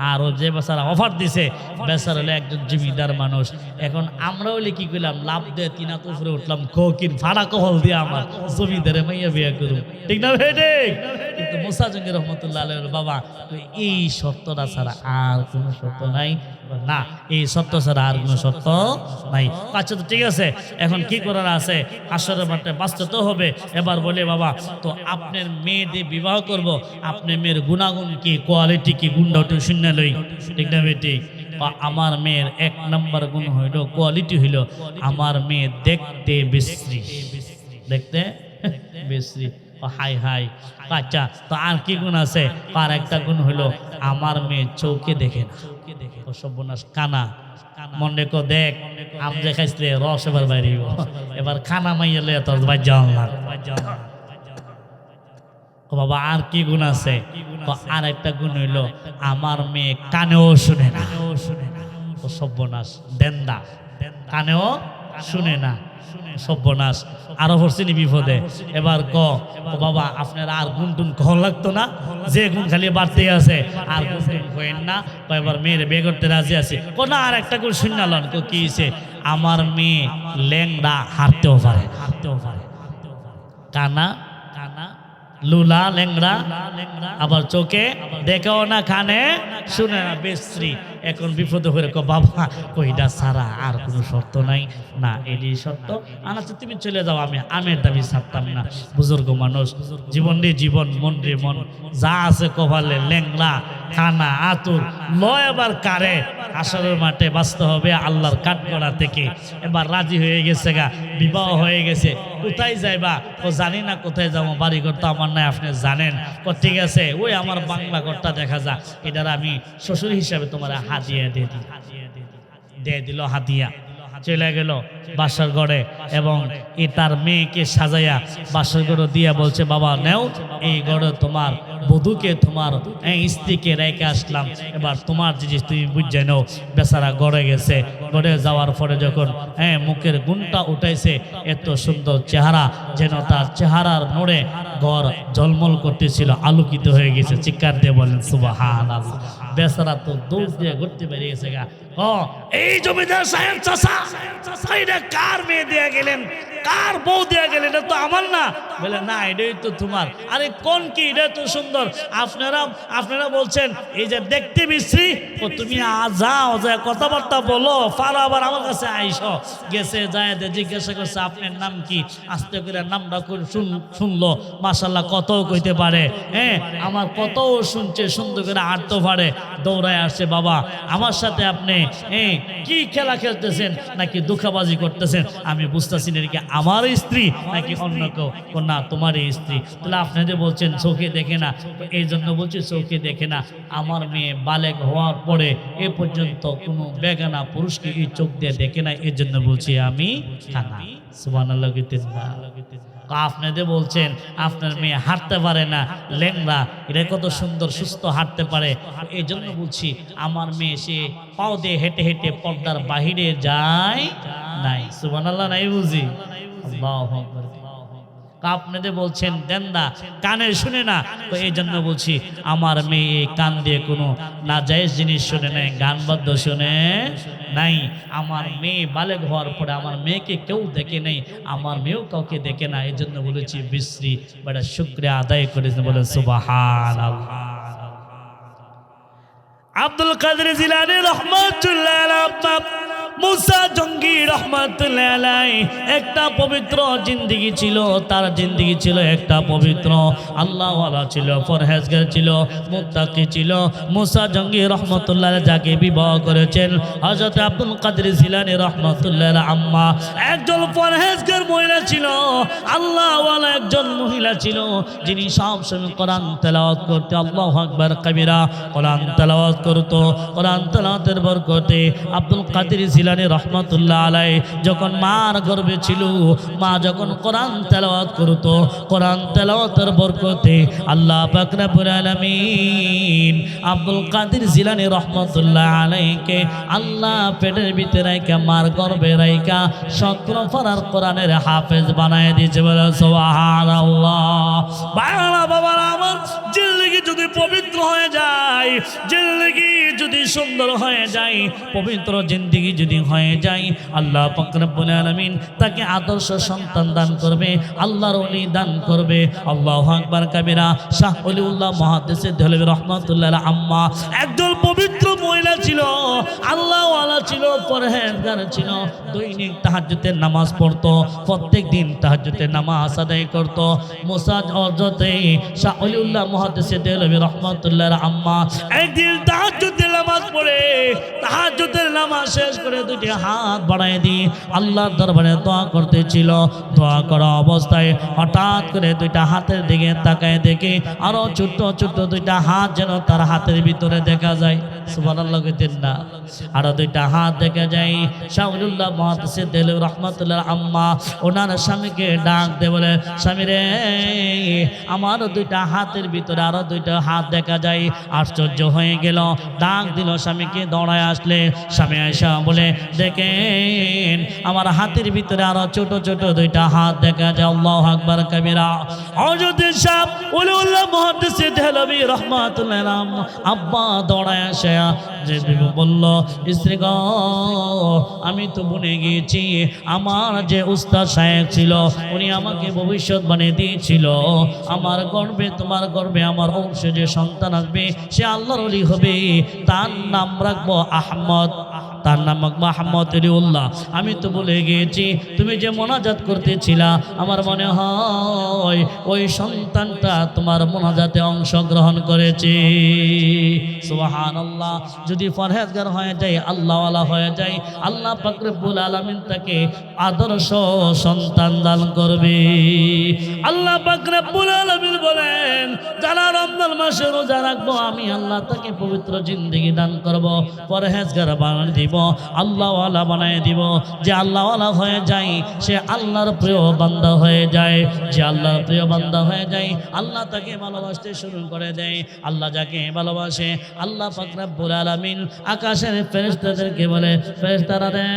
আর ও যে বেচারা অফার দিছে, বেচারা হলে একজন জমিদার মানুষ। এখন আমরা হলে কি করলাম, লাভ দিয়ে তিনাত উপরে উঠলাম, কিন ভাড়া কহল দিয়ে আমার জমিদারে মাইয়া বিয়া করুন। ঠিক না ভাই? কিন্তু মুসা জঙ্গি রহমতুল্লাহ আলাইহির বাবা এই শর্তটা ছাড়া আর কোনো শর্ত নাই না, এই শর্ত ছাড়া আর কোনো শর্ত নাই। আচ্ছা তো ঠিক আছে, এখন কি করার আছে? আসরের মাঠে বাঁচতে তো হবে। এবার বলে বাবা তো আপনার মেয়ে দিয়ে বিবাহ করব, আপনার মেয়ের গুণাগুণ কি, কোয়ালিটি কি, গুণটা একটু শুনে লই। ঠিক না বেটি? আমার মেয়ের 1 নম্বর গুণ হইল, কোয়ালিটি হইল, আমার মেয়ে দেখতে বিশ্রী, দেখতে বিশ্রী। High high. আচ্ছা তো আর কি গুণ আছে? আর একটা গুণ হইলো আমার মেয়ে চৌকে দেখে না। ও সর্বনাশ, কানা। মনে কো দেখ, আম যে খাইছিলে রস এবার বাইরে, এবার খানা মাইলে তোর বাজ্যান লাগ। বাবা আর কি গুণ আছে? আর একটা গুণ হইলো আমার মেয়ে কানেও শুনে না। ও সর্বনাশ, দেন্দা, কানেও শুনে না, সর্বনাশ। আরো পড়ছিনি বিপদে। এবার ও বাবা আপনার আর গুনটুন কখন লাগতো না, যে গুণ খালি বাড়তে আছে, আর গুনটুন কইেন না। এবার মেয়ের বিয়ে করতে রাজি আছে। না, আর একটা করে শুনলাম, কি হয়েছে? আমার মেয়ে ল্যাংড়া, হাঁটতেও পারে, কানা, লুলা, ল্যাংড়া, আবার চোখে দেখেও না, কানে শুনে না, বিশ্রী। এখন বিপদে হয়ে বাবা কইটা ছাড়া আর কোনো শর্ত নাই, না এটি শর্ত আনাচ্ছে তুমি চলে যাও, আমি আমের দাবি ছাড়তাম না। বুজুর্গ মানুষ, জীবন রে জীবন, মন রে মন, যা আছে কপালে ল্যাংলা খানা আতুর লয় এবার কারে আসরের মাঠে বাঁচতে হবে আল্লাহর কাঠগড়া থেকে। এবার রাজি হয়ে গেছে গা, বিবাহ হয়ে গেছে, কোথায় যাইবা? ও জানি না কোথায় যাবো, বাড়ি ঘর তো আমার নাই, আপনি জানেন। ও ঠিক আছে, ওই আমার বাংলা ঘরটা দেখা যা, এটার আমি শ্বশুর হিসাবে তোমার হাদিয়া দিয়ে দিল হাদিয়া। চলে গেল বাসার ঘরে এবং তার মেয়েকে সাজাইয়া বাসার ঘরে দিয়া বলছে বাবা নেও, এই ঘরে তোমার বধূকে তোমার স্ত্রীকে রেখে আসলাম, এবার তোমার জিনিস তুমি বুঝে নাও। বেচারা ঘরে গেছে, ঘরে যাওয়ার পরে যখন মুখের গুণটা উঠাইছে, এত সুন্দর চেহারা যেন তার চেহারার মোড়ে ঘর ঝলমল করতেছিল, আলোকিত হয়ে গেছে। চিৎকার দিয়ে বলেন সুবহানাল্লাহ। বেচারা তো দৌড় দিয়ে ঘুরতে বেরিয়ে গেছে গা। এই জমিদার সাহেব চাচা, এটা কার মেয়ে দিয়ে গেলেন, কার বউ দিয়ে গেলেন? এটা তো আমার না। বলে না, এটাই তো তোমার। আরে কোন কি, এটা তো সুন্দর। আপনারা বলছেন এই যে দেখতে বিশ্রী, ও তুমি যাও, যায় কথাবার্তা বলো, পারো আবার আমার কাছে আইসো। গেছে যায় জিজ্ঞাসা করছে আপনার নাম কি, আস্তে করে নামটা শুনলো, মাশাআল্লাহ কত কইতে পারে, আমার কত শুনছে, সুন্দর করে আটতে পারে। দৌড়ায় আসছে, বাবা আমার সাথে আপনি কি খেলা খেলতেছেন, নাকি দুঃখাবাজি করতেছেন? আমি বুঝতেছি না, কি আমার স্ত্রী নাকি অন্য কেউ? না, তোমার স্ত্রী। তাহলে আপনাদের বলছেন চোখে দেখে না, এই জন্য বলছি চোখে দেখে না। আমার মেয়ে বালেগ হওয়ার পরে এ পর্যন্ত কোনো বেগানা পুরুষকে এই চোখ দিয়ে দেখে না, এর জন্য বলছি আমি খানা। সুবহানাল্লাহ। আপনাদের বলছেন আপনার মেয়ে হাঁটতে পারে না, ল্যাংড়া, এটা কত সুন্দর সুস্থ হাঁটতে পারে, এই জন্য বলছি আমার মেয়ে সে পাও দিয়ে হেঁটে হেঁটে পর্দার বাহিরে যায় নাই। সুবহানাল্লাহ নাই বুঝি? আল্লাহু আকবার। আপনাদের বলছেন দেন্দা, কানে শুনে না, তো এই জন্য বলছি আমার মেয়ে কান দিয়ে কোনো নাজায়েজ জিনিস শুনে নাই, গান বাদ্য শুনে নাই। আমার মেয়ে বালেগ হওয়ার পরে আমার মেয়েকে কেউ দেখে নেই, আমার মেয়েও কাউকে দেখে না, এই জন্য বলেছি বিশ্রী। বড় শুকরিয়া আদায় করেছেন, বলে সুবহানাল্লাহ। আব্দুল কাদের জিলানী রাহমাতুল্লাহ আলাইহি, মুসা জঙ্গি রহমাতুল্লাহ আলাইহি, একটা পবিত্র জিন্দেগি ছিল, তার জিন্দেগি ছিল একটা পবিত্র, আল্লাহওয়ালা ছিল, পরহেজগার ছিল, মুত্তাকি ছিল। মুসা জঙ্গি রহমাতুল্লাহ যাকে বিবাহ করেছেন হযরত আব্দুল কাদের জিলানী রহমাতুল্লাহ আম্মা একজন পরহেজগার মহিলা ছিল, আল্লাহওয়ালা একজন মহিলা ছিল, যিনি সব সময় কোরআন তেলাওয়াত করতে, আল্লাহু আকবার কবিরা, কোরআন তেলাওয়াত করত। কোরআন তেলাওয়াতের বরকতে আব্দুল কাদের জিলানী রহমাতুল্লাহ আলাইহি যখন মার গর্ভে ছিল, মা যখন কোরআন তেলাওয়াত করত, কোরআন তেলাওয়াতের বরকতে আল্লাহ পাক রব্বুল আলামিন আব্দুল কাদের জিলানী রহমাতুল্লাহ আলাইহিকে আল্লাহ পেটের ভিতরে রাইখা, মার গর্ভে রাইখা 17 পারার কোরআনের হাফেজ বানায় দিয়েছে। বলে সুবহানাল্লাহ। বাবারা আমার, জিন্দেগি যদি পবিত্র হয়ে যায়, জিন্দেগি যদি সুন্দর হয়ে যায়, পবিত্র জিন্দেগি যদি হয়ে যায়, আল্লাহ পাক রব্বুল আলামিন তাকে আদর্শ সন্তান দান করবে, আল্লাহর ওলি দান করবে। আল্লাহু আকবার কবিরা। শাহ ওলিউল্লাহ মুহাদ্দিস দেহলভী রাহমাতুল্লাহ আলাইহি আম্মা একজন পবিত্র মহিলা ছিল, আল্লাহওয়ালা ছিল, পরহেজগার ছিল, দৈনিক তাহাজ্জুদের নামাজ পড়তো, প্রত্যেক দিন তাহাজ্জুদের নামাজ আদায় করত। মুসা হযরতে শাহ ওলিউল্লাহ মুহাদ্দিস দেহলভী রাহমাতুল্লাহ আলাইহি আম্মা একদিন তাহাজ্জুদের নামাজ পড়ে, তাহাজ্জুদের নামাজ শেষ করে দুটি হাত বাড়ায় দিয়ে আল্লাহর দরবারে দোয়া করতেছিল। দোয়া করা অবস্থায় হঠাৎ করে দুইটা হাতের দিকে তাকায় দেখে আরো ছোট্ট ছোট্ট দুইটা হাত যেন তার হাতের ভিতরে দেখা যায়। সুবহানাল্লাহ কইতেন না? আরো দুইটা হাত দেখা যায়। শাহ ওলিউল্লাহ মুহাদ্দিস দেহলভী রাহমাতুল্লাহ আম্মা ওনার স্বামীকে ডাক দিয়ে বলে, স্বামী রে, আমার দুইটা হাতের ভিতরে আরো দুইটা হাত দেখা যায়। আশ্চর্য হয়ে গেল, ডাক দিল স্বামীকে, দৌড়ায় আসলে স্বামী আয়েশা বলে, দেখেন আমার হাতের ভিতরে আরো ছোট ছোট দুইটা হাত দেখা যায়। আল্লাহু আকবার কবিরা। হযরত শাহ ওলিউল্লাহ মুহাদ্দিস দেহলভী রাহমাতুল্লাহ আব্বা দৌড়ায় আসে যে বলল, স্ত্রী গো আমি তো বনে গিয়েছি, আমার যে উস্তাদ সাহেব ছিল উনি আমাকে ভবিষ্যৎবাণী দিয়েছিল আমার গর্ভে, তোমার গর্ভে আমার অংশে যে সন্তান আসবে সে আল্লাহর ওলি হবে, তার নাম রাখবো আহমদ, তার নাম মাহমদ আলিউল্লাহ। আমি তো বলে গিয়েছি, তুমি যে মোনাজাত করতেছিলা আমার মনে হয় ওই সন্তানটা তোমার মোনাজাতে অংশগ্রহণ করেছে। সুবহানাল্লাহ। যদি পরহেজগার হয়ে যায়, আল্লাহওয়ালা হয়ে যায়, আল্লাহ পাক রব্বুল আলামিন তাকে আদর্শ সন্তান দান করবে। আল্লাহ পাক রব্বুল আলামিন বলেন, যারা রমজান মাসে রোজা রাখবো আমি আল্লাহ তাকে পবিত্র জিন্দেগি দান করব, পরহেজগার বানিয়ে দিব, আল্লাহওয়ালা বানিয়ে দিব। যে আল্লাহওয়ালা হয়ে যায় সে আল্লাহর প্রিয় বান্দা হয়ে যায়, যে আল্লাহর প্রিয় বান্দা হয়ে যায় আল্লাহ তাকে ভালোবাসতে শুরু করে দেয়। আল্লাহ যাকে ভালোবাসে আল্লাহ পাক রব্বুল আলামিন আকাশের ফেরেশতাদেরকে বলে, ফেরেশতারা রে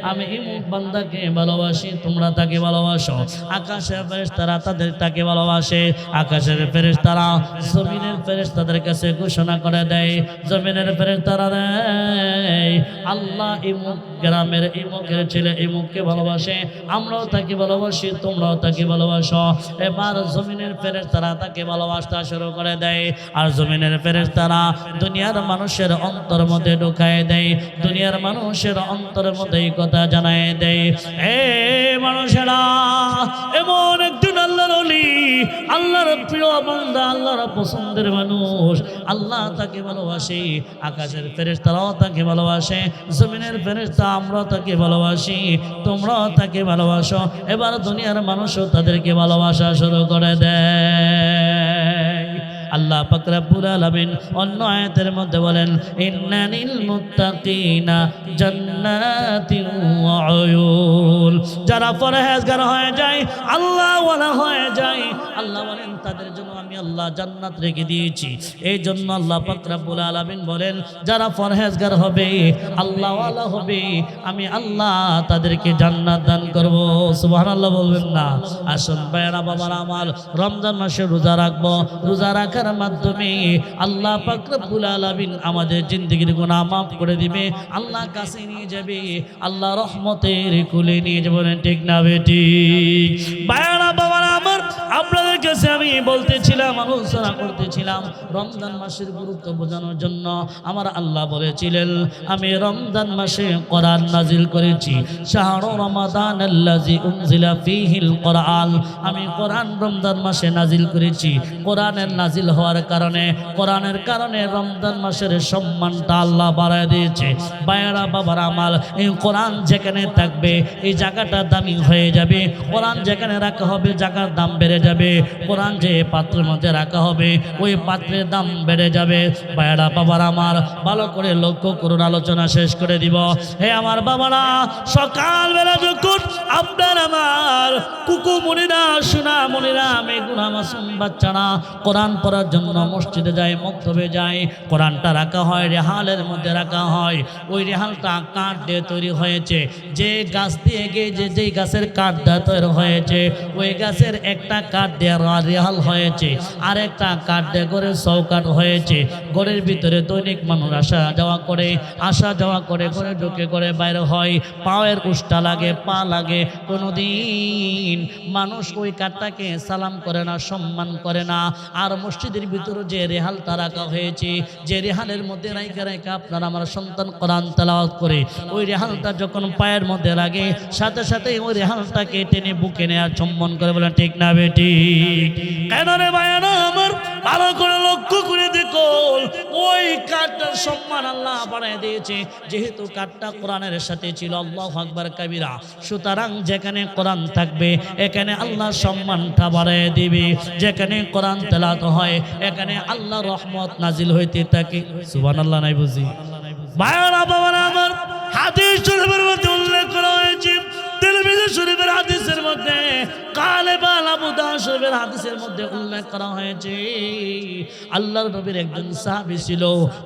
আমি ইমুক বান্দাকে ভালোবাসি, তোমরা তাকে ভালোবাসো। আকাশের ফেরেশতারা তাকে ভালোবাসে, আকাশের ফেরেশতারা জমিনের ফেরেশতাদের কাছে ঘোষণা করে দেয়, জমিনের ফেরেশতারা রে আল্লাহ ইমুক গ্রামের ইমুকের ছেলে ইমুককে ভালোবাসে, আমরাও তাকে ভালোবাসি, তোমরাও তাকে ভালোবাসো। এবার জমিনের ফেরেশতারা তাকে ভালোবাসতে শুরু করে দেয়, আর জমিনের ফেরেশতারা দুনিয়ার মানুষের অন্তর মধ্যে ঢুকায় দেয়, দুনিয়ার মানুষের অন্তরের মধ্যে এই কথা জানায় দেয়, এ মানুষেরা এমন একজন আল্লাহর ওলি, আল্লাহর প্রিয় বান্দা, আল্লাহর পছন্দের মানুষ, আল্লাহ তাকে ভালোবাসে, আকাশের ফেরেশতারাও তাকে ভালোবাসে, জমিনের ফেরেশতা আমরাও তাকে ভালোবাসি, তোমরাও তাকে ভালোবাসো। এবার দুনিয়ার মানুষও তাদেরকে ভালোবাসা শুরু করে দেয়। আল্লাহ পাক রব্বুল আলামিন অন্য আয়াতের মধ্যে বলেন, ইন্নালিল মুত্তাকিনা জান্নাতিন ওয়া উয়ুন। যারা পরহেজগার হয়ে যায়, আল্লাহ ওয়ালা হয়ে যায়, আল্লাহ বলেন তাদের জন্য আমি আল্লাহ জান্নাত রেখে দিয়েছি। এই জন্য আল্লাহ পাক রব্বুল আলামিন বলেন, যারা পরহেজগার হবে, আল্লাহ ওয়ালা হবে, আমি আল্লাহ তাদেরকে জান্নাত দান করব। সুবহানাল্লাহ বলবেন না? আসুন ভাইরা বাবারা আমার, রমজান মাসে রোজা রাখবো, রোজা রাখার মাধ্যমে আল্লাহ পাক রব্বুল আলামিন আমাদের জিন্দেগির গুনাহ মাফ করে দিবে, আল্লাহ কাছে নিয়ে যাবে, আল্লাহ রহমতের কুলে নিয়ে যাবেন। ঠিক না বেটি? ভাইরা বাবারা আমার, আপনাদের কাছে আমি বলতেছিলাম, আলোচনা করতেছিলাম রমজান মাসের গুরুত্ব বোঝানোর জন্য। আমার আল্লাহ বলেছিলেন, আমি রমজান মাসে কোরআন নাজিল করেছি, শাহরু রমাদানাল্লাযী উনজিলা ফীহিল কোরআন। আমি কোরআন রমজান মাসে নাজিল করেছি। কোরআনের নাজিল হওয়ার কারণে, কোরআনের কারণে রমজান মাসের সম্মানটা আল্লাহ বাড়ায় দিয়েছে। ভাইরা বাবারা আমার, এই কোরআন যেখানে থাকবে এই জায়গাটা দামি হয়ে যাবে, কোরআন যেখানে রাখা হবে জায়গার দাম বেড়ে যাবে, কোরআন যে পাত্রের মধ্যে রাখা হবে ওই পাত্রের দাম বেড়ে যাবে। ভাইরা বাবারা আমার, ভালো করে লক্ষ্য করুন, আলোচনা শেষ করে দিব। হে আমার বাবারা, সকালবেলা যখন আপনার আমার কুকু মনিরা, সোনা মনিরা, মেগুনা মাসুম বাচ্চারা কোরআন পড়ার জন্য মসজিদে যায়, মক্তবে যায়, কোরআনটা রাখা হয়, রেহালের মধ্যে রাখা হয়। ওই রেহালটা কাঠ দিয়ে তৈরি হয়েছে, যে গাছ দিয়ে যেই গাছের কাঠ দিয়ে তৈরি হয়েছে ওই গাছের একটা কাঠ দিয়ে রেহাল হয়েছে, আর একটা কাঠ দিয়ে ঘরের চৌকাঠ হয়েছে। ঘরের ভিতরে দৈনিক মানুষ আসা যাওয়া করে, ঘরে ঢুকে করে বাইরে হয়, পায়ের উষ্টা লাগে, পা লাগে, কোনোদিন মানুষ ওই কাঠটাকে সালাম করে না, সম্মান করে না। আর মসজিদের ভিতরে যে রেহালটা রাখা হয়েছে, যে রেহালের মধ্যে রাইকা আপনার আমার সন্তান কোরআন তেলাওয়াত করে, ওই রেহালটা যখন পায়ের মধ্যে লাগে সাথে সাথে ওই রেহালটাকে টেনে বুকে নেওয়া সম্মান করে। বলেন ঠিক না বেটি? কেন রে ভাইরা আমার, ভালো করে লক্ষ্য করে দেখো, ওই কাঠটার সম্মান আল্লাহ বাড়ায় দিয়েছে, যেহেতু কাঠটা কোরআনের সাথে ছিল। আল্লাহু আকবার কাবীরা। সুতরাং যেখানে কোরআন থাকবে এখানে আল্লাহ সম্মানটা বাড়ায় দিবে, যেখানে কোরআন তেলাওয়াত হয় এখানে আল্লাহ রহমত নাজিল হইতে থাকে। সুবহানাল্লাহ নাই বুঝি? ভাইরা বাবারা আমার, হাদিস শরীফের মধ্যে উল্লেখ করা হয়েছে, তিরমিজি শরীফের হাদিসের মধ্যে, কালেবাল আবু দাউদ শরীফের বলেন হাদিসের মধ্যে উল্লেখ করা হয়েছে আল্লাহর নবীর একজন সাহাবী ছিল,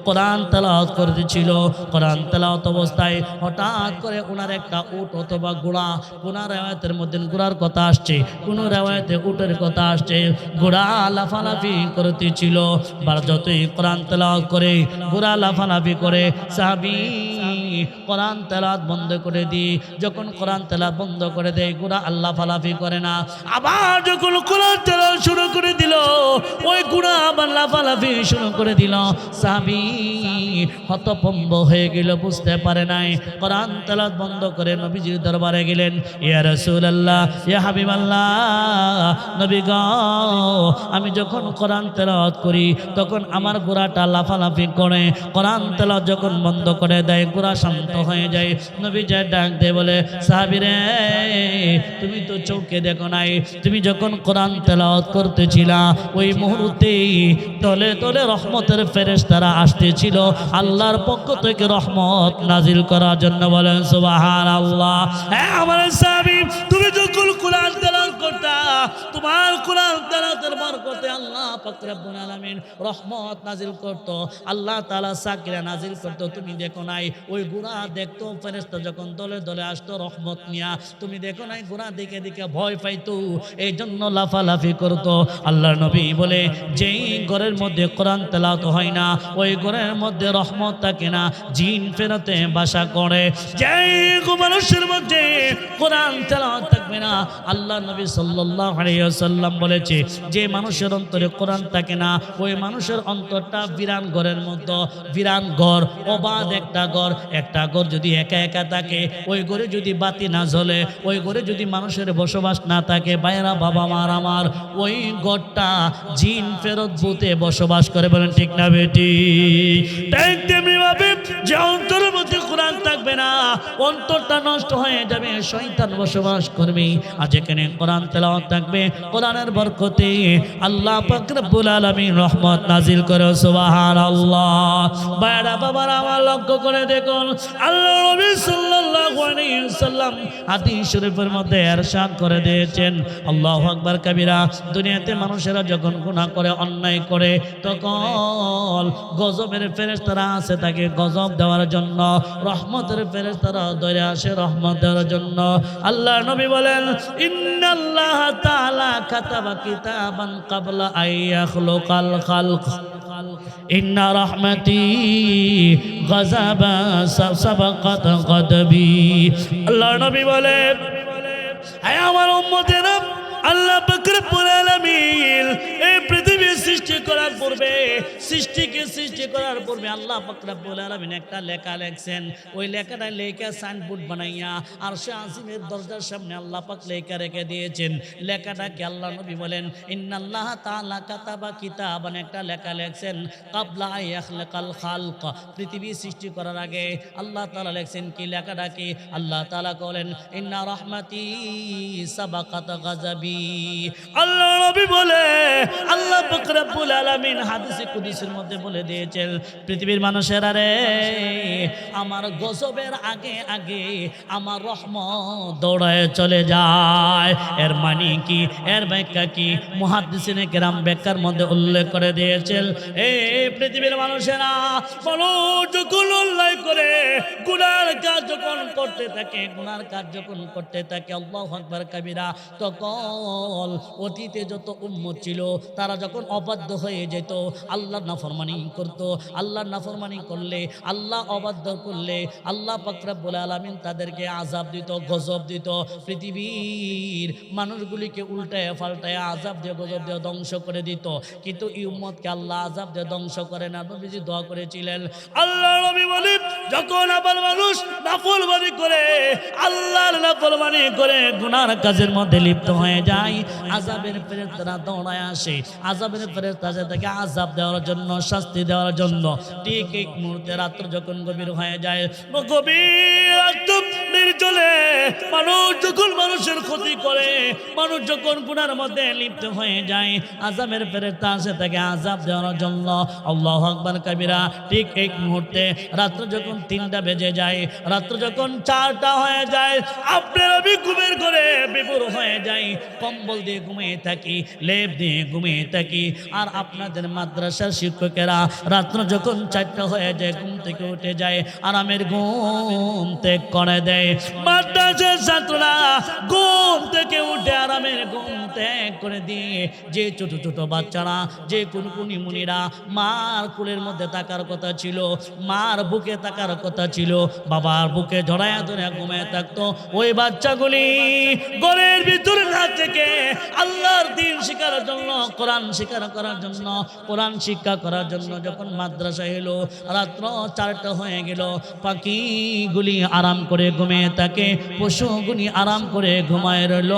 কোরআন তেলাওয়াত করতেছিল। কোরআন তেলাওয়াত অবস্থায় হঠাৎ করে ওনার একটা উট অথবা ঘোড়া, কোন রিওয়ায়াতের মধ্যে ঘোড়ার কথা আসছে, কোন রিওয়ায়াতে উটের কথা আসছে, ঘোড়া লাফালাফি করতেছিল। বার যতই কোরআন তেলাওয়াত করে ঘোড়া লাফালাফি করে, সাহাবী কোরআন তেলাওয়াত বন্ধ করে দিয়ে, যখন কোরআন তেলাওয়াত বন্ধ করে দেয় ঘোড়া আল্লাহ ফালাফি করে না। আবার যখন কোরআন তেলাওয়াত শুরু করে দিল, ওই ঘোড়া আবার লাফালাফি শুরু করে দিল। সাহাবী হতভম্ব হয়ে গেল, বুঝতে পারে নাই। কোরআন তেলাওয়াত বন্ধ করে নবীজির দরবারে গেলেন, ইয়া রাসূলুল্লাহ, ইয়া হাবিবাল্লাহ, নবী গো, আমি যখন কোরআন তেলাওয়াত করি তখন আমার ঘোড়াটা লাফালাফি করে, কোরআন তেলাওয়াত যখন বন্ধ করে দেয় ঘোড়া শান্ত হয়ে যায়। নবী যায় ডাক দিয়ে বলে, সাহাবী রে, তুমি তো চোখে দেখো নাই, তুমি যখন কোরআন তেলাওয়াত করতেছিলা ওই মুহূর্তে তলে তলে রহমতের ফেরেশতারা আসতেছিল আল্লাহর পক্ষ থেকে রহমত নাজিল করার জন্য। বলেন সুবহানাল্লাহ। হ্যাঁ আমার সাহাবী, তুমি যখন কোরআন তেলাওয়াত করতা, তোমার কোরআন তেলাওয়াতের বরকতে আল্লাহ পাক রব্বুল আলামিন রহমত নাজিল করত, আল্লাহ তাআলা সাকিরা নাজিল করত। তুমি দেখো নাই, ওই গুনাহ দেখতো ফেরেশতা যখন দলে দলে আসতো রহমত নিয়া, তুমি দেখো নাই গুনাহ দেখে দেখে ভয় পাইতো, এই জন্য লাফালাফি করতো। আল্লাহর নবী বলে, যেই ঘরের মধ্যে কোরআন তেলাওয়াত হয় না ওই ঘরের মধ্যে রহমত থাকে না, জিন ফেরতে বাসা করে। যেই মানুষের মধ্যে কোরআন তেলাওয়াত থাকবে না, আল্লাহর নবী সাল্লাল্লাহু আলাইহি ওয়াসাল্লাম বলেছে, যে মানুষের অন্তরে কোরআন থাকে না ওই মানুষের অন্তরটা বিরান ঘরের মতো, বিরান ঘর, অবাধ একটা ঘর। একটা ঘর যদি একা একা থাকে, ওই ঘরে যদি বাতি না জ্বলে, ওই ঘরে যদি মানুষের বসবাস না থাকে, ভাইরা বাবা মার আমার, ওই ঘরটা জিন ফেরত ভূতে বসবাস করে। বলেন ঠিক না বেটি? তাই তেমনি ভাবে যে অন্তরের মধ্যে কোরআন থাকবে না, অন্তরটা নষ্ট হয়ে যাবে, শয়তান বসবাস করবে। আর যেখানে কোরআন তেলাওয়াত থাকবে, কোরআনের বরকতে আল্লাহ পাক রব্বুল আলামিন রহমত নাজিল করে। সুবহানাল্লাহ। ভাইরা বাবার আমার লক্ষ্য করে দেখুন, আল্লাহ নবী সাল্লাল্লাহু আলাইহি ওয়াসাল্লাম হাদিস শরীফের মধ্যে ইরশাদ করে দিয়েছেন, আল্লাহু আকবার কাবীরা, দুনিয়াতে মানুষেরা যখন গুনাহ করে, অন্যায় করে, তখন গজবের ফেরেশতারা আসে তাকে গজব দেওয়ার জন্য, রহমতের ফেরেশতারা দৌড়ে আসে রহমত দেওয়ার জন্য। আল্লাহর নবী বলেন, ইন্নাল্লাহ তাআলা কাতাবা কিতাবান ক্বাবলা আইয়াখলুকাল খালক, ইন্না রাহমাতি গাযাবা সাবাকাত গাদবি। আল্লাহর নবী বলে, হে আমার উম্মতেরা, আল্লাহ পাক রব্বুল আলামিন এই পৃথিবী সৃষ্টি করার পূর্বে, সৃষ্টিকে সৃষ্টি করার পূর্বে আল্লাহ পাক রব্বুল আলামিন একটা লেখা লেখছেন। ওই লেখাটা লেখা সাইনবোর্ড বানাইয়া আরশে আজিমের দরজার সামনে আল্লাহ পাক লেখা রেখে দিয়েছেন। লেখাটাকে আল্লাহ নবী বলেন, ইন্নাল্লাহ তাআলা কাতাবা কিতাবান, একটা লেখা লেখছেন ক্বাবলা আইয়াখলাকাল খালক, পৃথিবী সৃষ্টি করার আগে আল্লাহ তাআলা লেখছেন কি লেখাটা কি? আল্লাহ তাআলা বলেন, ইন্না রাহমাতি সাবাকাত গাযাবি। আল্লাহ নবী বলে, আল্লাহ পাক রব্বুল আলামিন হাদিসে কুদসির মধ্যে বলে দিয়েছেন, পৃথিবীর মানুষেরা রে, আমার গজবের আগে আগে আমার রহমত দৌড়ায় চলে যায়। এর মানে কি, এর ব্যাখ্যা কি? মুহাদ্দিসিনে কেরাম ব্যাখ্যার মধ্যে উল্লেখ করে দিয়েছেন, এই পৃথিবীর মানুষেরা মানুষ যখন অন্যায় করে, গুনার কাজ যখন করতে থাকে, গুনার কাজ যখন করতে থাকে, আল্লাহু আকবার কাবীরা, তখন অতীতে যত উম্মত ছিল তারা যখন অবাধ্য হয়ে যেত, আল্লাহর নাফরমানি করত, আল্লাহর নাফরমানি করলে, আল্লাহ অবাধ্য করলে আল্লাহ পাক রব্বুল আলামিন তাদেরকে আযাব দিত, গজব দিত। পৃথিবীর মানুষগুলিকে উল্টায় পাল্টায় আযাব দিয়ে গজব দিয়ে ধ্বংস করে দিত। কিন্তু এই উম্মতকে আল্লাহ আযাব দিয়ে ধ্বংস করে না। নবীজি দোয়া করেছিলেন, আল্লাহ নবী বলেন, যখন আবার মানুষ নাফরমানি করে, আল্লাহর নাফরমানি করে গুনার কাজের মধ্যে লিপ্ত হয়ে যায়, আযাবের ফেরেশতারা দৌড়ায় আসে, আযাবের ফেরেশতা তাকে আযাব দেওয়ার জন্য জন্য, শাস্তি দেওয়ার জন্য। ঠিক এই মুহূর্তে রাত্র যখন গভীর হয়ে যায়, গভীর রাত্র নির্জনে মানুষ যখন মানুষের ক্ষতি করে, মানুষ যখন গুনার মধ্যে লিপ্ত হয়ে যায়, আযাবের ফেরেশতা আসে তাকে আযাব দেওয়ার জন্য। আল্লাহু আকবার কাবীরা। ঠিক এই মুহূর্তে রাত্র যখন 3টা বেজে যায়, রাত্র যখন 4টা হয়ে যায়, আপনার আমি ঘুমের ঘরে বিভোর হয়ে যাই, কম্বল দিয়ে ঘুমিয়ে থাকি, লেপ দিয়ে ঘুমিয়ে থাকি। আর আপনাদের মাদ্রাসার শিক্ষকেরা রাত্র যখন 4টা হয়ে যায় ঘুম থেকে উঠে যায়, আরামের ঘুম ত্যাগ করে দেয়। মাদ্রাসার ছাত্ররা ঘুম থেকে উঠে আরামের ঘুম ত্যাগ করে দিয়ে, যে ছোট ছোট বাচ্চারা, যে কুনকুনি মুনিরা মার কোলের মধ্যে থাকার কথা ছিল, মার বুকে থাকার কথা ছিল, বাবার বুকে জড়ায়া ধরে ঘুমিয়ে থাকতো, ওই বাচ্চাগুলি ঘরের ভিতরে না থেকে আল্লাহর দ্বীন শিখার জন্য, কোরআন শিক্ষা করার জন্য, কোরআন শিক্ষা করার জন্য যখন মাদ্রাসা এলো, রাত্র 4টা হয়ে গেল, পাখিগুলি আরাম করে ঘুমিয়ে থাকে, পশুগুলি আরাম করে ঘুমায় রইল।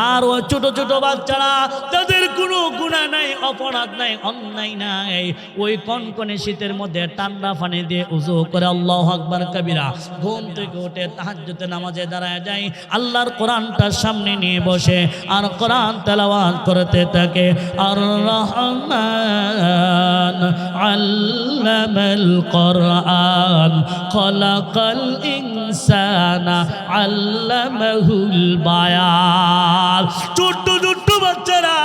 আর ওই ছোট ছোট বাচ্চারা, তাদের কোনো গুনাহ নাই, অপরাধ নাই, অন্যায় নাই, ওই কনকনে শীতের মধ্যে ঠান্ডা পানি দিয়ে উযু করে আল্লাহু আকবার কাবীরা ঘুম থেকে উঠে তাহাজ্জুদের নামাজে দাঁড়ায় যায়, আল্লাহর কোরআনটা সামনে নিয়ে বসে আর কোরআন তেলাওয়াত করতে থাকে। আর রহমান আল্লামাল কোরআন খলাকাল ইনসানা আল্লামাহুল বায়ান। ছোট্ট ছোট্ট বাচ্চারা,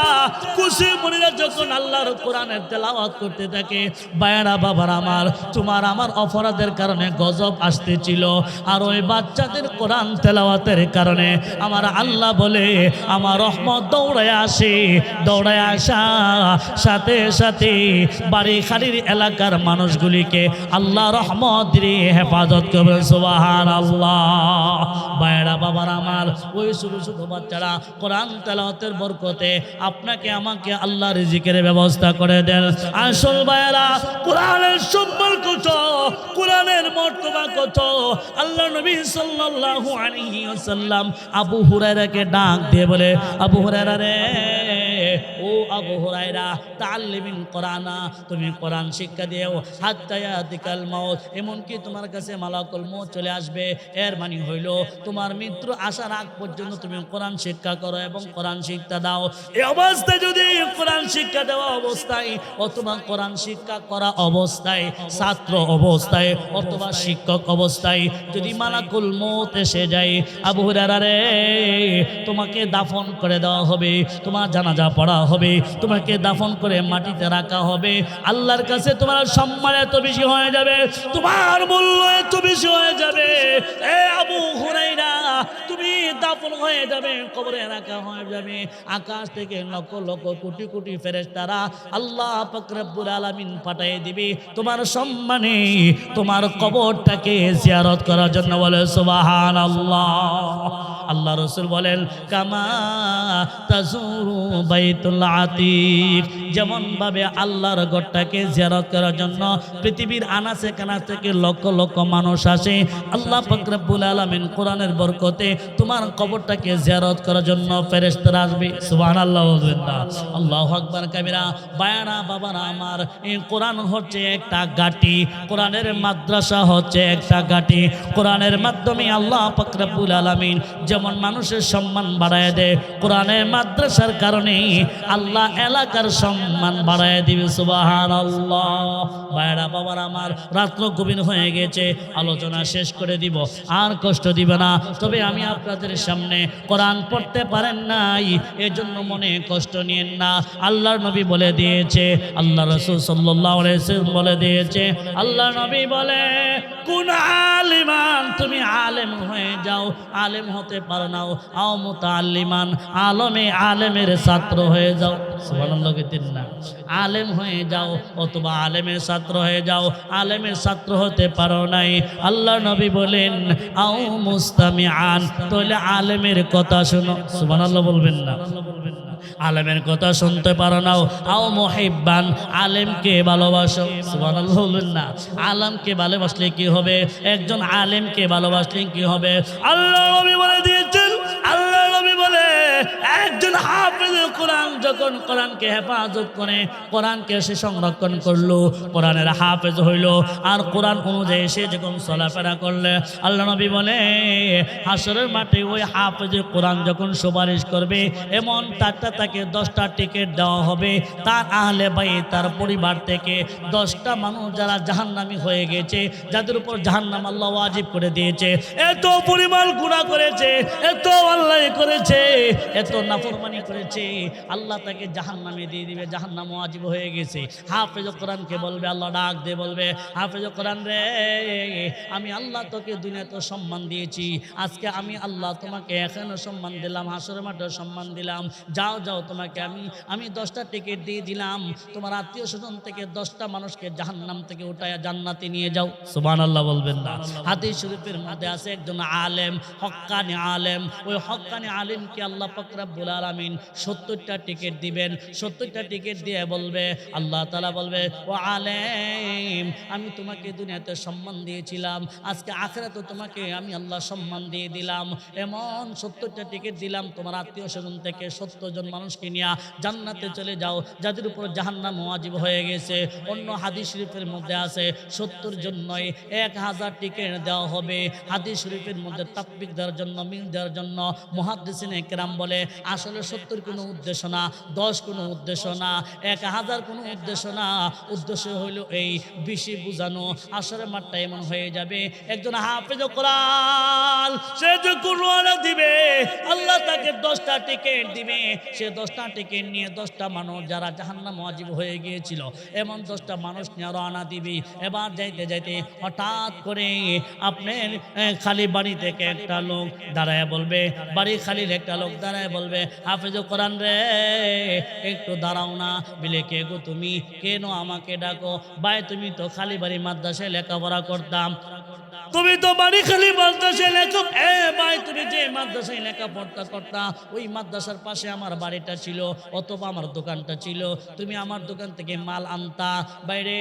খুশি মনিরা যখন আল্লাহর কোরআনের তেলাওয়াত করতে থাকে, বায়রা বাবার আমার, তোমার আমার অপরাধের কারণে গজব আসতেছিল, আর ওই বাচ্চাদের কোরআন তেলাওয়াতের কারণে আমার আল্লাহ বলে আমার রহমত দৌড়ায় আসে, দৌড়ায় আসা সাথে সাথে বাড়ি খালির এলাকার মানুষগুলিকে আল্লাহ রহমত দিয়ে হেফাজত করবে। সুবহানাল্লাহ। বায়রা বাবার আমার, ওই ছোট ছোট বাচ্চারা কোরআন তেলাওয়াতের বরকতে আপনাকে আমাকে আল্লাহ রিজিকের ব্যবস্থা করে দেন। আসল বায়রা, কোরআনের সম্মান কত, কোরআনের মর্তবা কত। আল্লাহ নবী সাল্লাল্লাহু আলাইহি ওয়াসাল্লাম আবু হুরায়রাকে ডাক দিয়ে বলে, আবু হুরায়রা রে, ও আবু হুরায়রা, তাআল্লিমিন কোরআনা, তুমি কোরআন শিক্ষা দিও, হাত্তা ইয়াতিকাল মাউত, এমনকি তোমার কাছে মালাকুল মউত চলে আসবে, এর মানে হইল তোমার মৃত্যু আসার আগ পর্যন্ত তুমি কোরআন শিক্ষা করো এবং কোরআন শিক্ষা দাও। এই অবস্থায় যদি কোরআন শিক্ষা দেওয়া অবস্থায় অথবা কোরআন শিক্ষা করা অবস্থায়, ছাত্র অবস্থায় অথবা শিক্ষক অবস্থায় যদি মালাকুল মউত এসে যায়, আবু হুরায়রা রে, তোমাকে দাফন করে দেওয়া হবে, তোমার জানাজা পড়া হবে, তোমাকে দাফন করে মাটিতে রাখা হবে। আল্লাহর কাছে তোমার সম্মান এত বেশি হয়ে যাবে, তোমার মূল্য এত বেশি হয়ে যাবে, এ আবু হুরায়রা, তুমি দাফন হয়ে যাবে, কবরে রাখা হয়ে যাবে। আকাশ থেকে লক্ষ লক্ষ কোটি কোটি ফেরেশতারা আল্লাহ পাক রব্বুল আলামিন পাঠিয়ে দিবে তোমার সম্মানে তোমার কবরটাকে জিয়ারত করার জন্য। বলে সুবহানাল্লাহ। আল্লাহ রাসূল বলেন, কামা তাজুরু বাইতুল আতিক, যেমন ভাবে আল্লাহর ঘরটাকে জিয়ারত করার জন্য পৃথিবীর আনাচে কানাচে থেকে লক্ষ লক্ষ মানুষ আসে, আল্লাহ পাক রব্বুল আলামিন কোরআনের বরকতে তোমার কবরটাকে জিয়ারত করার জন্য ফেরেশতারা আসবে। সুবহানাল্লাহ। আল্লাহু আকবার কাবীরা। বায়ানা বাবারা আমার, এই কোরআন হচ্ছে একটা ঘাঁটি, কোরআনের মাদ্রাসা হচ্ছে একটা ঘাঁটি। কোরআনের মাধ্যমে আল্লাহ পাক রব্বুল আলামিন যেমন মানুষের সম্মান বাড়ায় দেয়, কোরআনের মাদ্রাসার কারণে আল্লাহ এলাকার সম্মান বাড়ায় দিবে। সুবহানাল্লাহ। বায়রা বাবার আমার, রাত্র গভীর হয়ে গেছে, আলোচনা শেষ করে দিব, আর কষ্ট দিবে না। তবে আমি আপনাদের সামনে কোরআন পড়তে পারেন নাই, এজন্য মনে কষ্ট নিয়েন না। আল্লাহর নবী বলে দিয়েছে, আল্লাহ রাসূল সাল্লাল্লাহু আলাইহি ওয়াসাল্লাম বলে দিয়েছে, আল্লাহ নবী বলে, কোন আলিমান, তুমি আলেম হয়ে যাও, আলেম হতে পারো না, আও মুতাআল্লিমান, আলমে আলেমের ছাত্র হয়ে যাও। সুবহানাল্লাহ। না, আলেম হয়ে যাও অথবা আলেমের ছাত্র হয়ে যাও, আলেমের ছাত্র হতে পারো নাই, আল্লাহ নবী বলেন, আও মুস্তামিআন, তাহলে আলেমের কথা শোনো। সুবহানাল্লাহ বলবেন না, আলেমের কথা শুনতে পারো না, আও মুহিব্বান, আলেমকে ভালোবাসো। সুবহানাল্লাহ বলবেন না, আলেমকে ভালোবাসলে কি হবে, একজন আলেমকে ভালোবাসলে কি হবে। আল্লাহ নবী বলে দিয়েছেন, আল্লাহ নবী বলে, একজন হাফেজ কোরআন যখন কোরআনকে হেফাজত করে, কোরআনকে সে সংরক্ষণ করলো, কোরআনের হাফেজ হইল, আর কোরআন অনুযায়ী সে যখন চলাফেরা করলে, আল্লাহ নবী বলে হাসরের মাঠে ওই হাফেজ কোরআন যখন সুপারিশ করবে, এমন তাকে 10টা টিকিট দেওয়া হবে, তার আহলে বাইত, তার পরিবার থেকে 10টা মানুষ যারা জাহান্নামী হয়ে গেছে, যাদের উপর জাহান্নাম আল্লাহ ওয়াজিব করে দিয়েছে, এত পরিমাণ গুনাহ করেছে, এত অন্যায় করেছে, এত নাফরমানি করেছে, আল্লাহ তাকে জাহান্নামে দিয়ে দিবে, জাহান্নাম ওয়াজিব হয়ে গেছে। হাফেজ কোরআনকে বলবে, আল্লাহ ডাক দিয়ে বলবে, হাফেজ কোরআন রে, আমি আল্লাহ তোকে দুনিয়াতে সম্মান দিয়েছি, আজকে আমি আল্লাহ তোমাকে এখনো সম্মান দিলাম, হাসরের মাঠে সম্মান দিলাম, যাও যাও তোমাকে আমি 10টা টিকিট দিয়ে দিলাম, তোমার আত্মীয় স্বজন থেকে 10টা মানুষকে জাহান্নাম থেকে উঠায়া জান্নাতে নিয়ে যাও। সুবহানাল্লাহ বলবেন না? হাদিস শরীফের মধ্যে আছে একজন আলেম, হক্কানি আলেম, ওই হক্কানি আলেমকে আল্লাহ পাক রব্বুল আলামিন 70টা টিকিট দিবেন, 70টা টিকিট দিয়ে বলবে, আল্লাহ তাআলা বলবে, ও আলেম, আমি তোমাকে দুনিয়াতে সম্মান দিয়েছিলাম, আজকে আখিরাতে তোমাকে আমি আল্লাহ সম্মান দিয়ে দিলাম, এমন 70টা টিকিট দিলাম, তোমার আত্মীয় স্বজন থেকে 70 জন মানুষকে নিয়ে জান্নাতে চলে যাও, যাদের উপর জাহান্নাম ওয়াজিব হয়ে গেছে। অন্য হাদিস শরীফের মধ্যে আছে 70 জন নয়, 1000 টিকিট দেওয়া হবে। হাদিস শরীফের মধ্যে তাকবীর দেওয়ার জন্য, মিল দেওয়ার জন্য মুহাদ্দিসিনে কেরাম বলে আসলে 70 কোনো উদ্দেশ্য না, 10 কোনো উদ্দেশ্য না, 1000 কোনো উদ্দেশ্য না, উদ্দেশ্য হইল এই বেশি বুঝানো। আসলে মাঠটা এমন হয়ে যাবে, একজন হাফেজ কোরআন সে যে কোরআন দিবে, আল্লাহ তাকে 10টা টিকিট দিবে, সে 10টা টিকিট নিয়ে 10টা মানুষ যারা জাহান্নাম ওয়াজিব হয়ে গিয়েছিল, এমন 10টা মানুষ নিয়ে রওনা দিবি। এবার যাইতে যাইতে হঠাৎ করে আপনার খালি বাড়ি থেকে একটা লোক দাঁড়ায় বলবে, বাড়ি খালির একটা লোক দাঁড়ায় বলবে, হাফেজ কোরআন রে, একটু দাঁড়াও না। বিলে, কে গো তুমি, কেন আমাকে ডাকো? ভাই তুমি তো খালি বাড়ি মাদ্রাসায় লেখাপড়া করতাম, তুমি তো বাড়ি খালি মাদ্রাসায় লেখো। ভাই তুমি যে মাদ্রাসায় লেখাপড়া করতা, ওই মাদ্রাসার পাশে আমার বাড়িটা ছিল, অথবা আমার দোকানটা ছিল, তুমি আমার দোকান থেকে মাল আনতা। বাইরে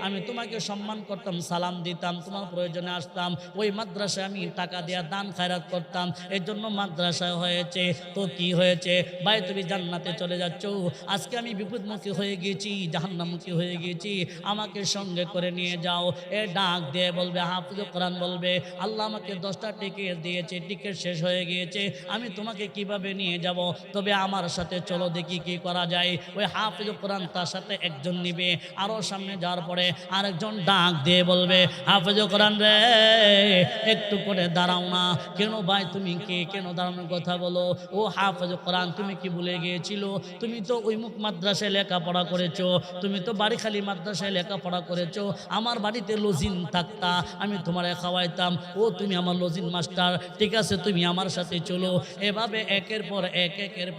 আমি তোমাকে সম্মান করতাম, সালাম দিতাম, তোমার প্রয়োজনে আসতাম, ওই মাদ্রাসায় আমি টাকা দেয়া দান খায়রাত করতাম, এর জন্য মাদ্রাসা হয়েছে। তো কি হয়েছে ভাই, তুমি জান্নাতে চলে যাচ্ছ, আজকে আমি বিপদমুখী হয়ে গিয়েছি, জাহান্নামমুখী হয়ে গিয়েছি, আমাকে সঙ্গে করে নিয়ে যাও। এ ডাক দিয়ে বলবে, হাফেজ কোরআন বলবে, আল্লাহ আমাকে 10টা টিকিট দিয়েছে, টিকিট শেষ হয়ে গিয়েছে, আমি তোমাকে কিভাবে নিয়ে যাব? তবে আমার সাথে চলো, দেখি কি করা যায়। ওই হাফেজ কোরআন তার সাথে একজন নিবে, আরো সামনে যাওয়ার পরে আরেকজন ডাক দিয়ে বলবে, হাফেজ কোরআন রে, একটু করে দাঁড়াও না। কেন ভাই তুমি কে, কেন দাঁড়ানোর কথা বলো? ও হাফেজ কোরআন, তুমি কি ভুলে গিয়েছিল? তুমি তো ওই মুখ মাদ্রাসায় লেখাপড়া করেছো, তুমি তো বাড়িখালী মাদ্রাসায় লেখাপড়া করেছো, আমার বাড়িতে লজিন থাকতা, আমি তোমারে খাওয়াইতাম, ও তুমি আমার লজিন মাস্টার, ঠিক আছে তুমি আমার সাথে চলো। এভাবে একের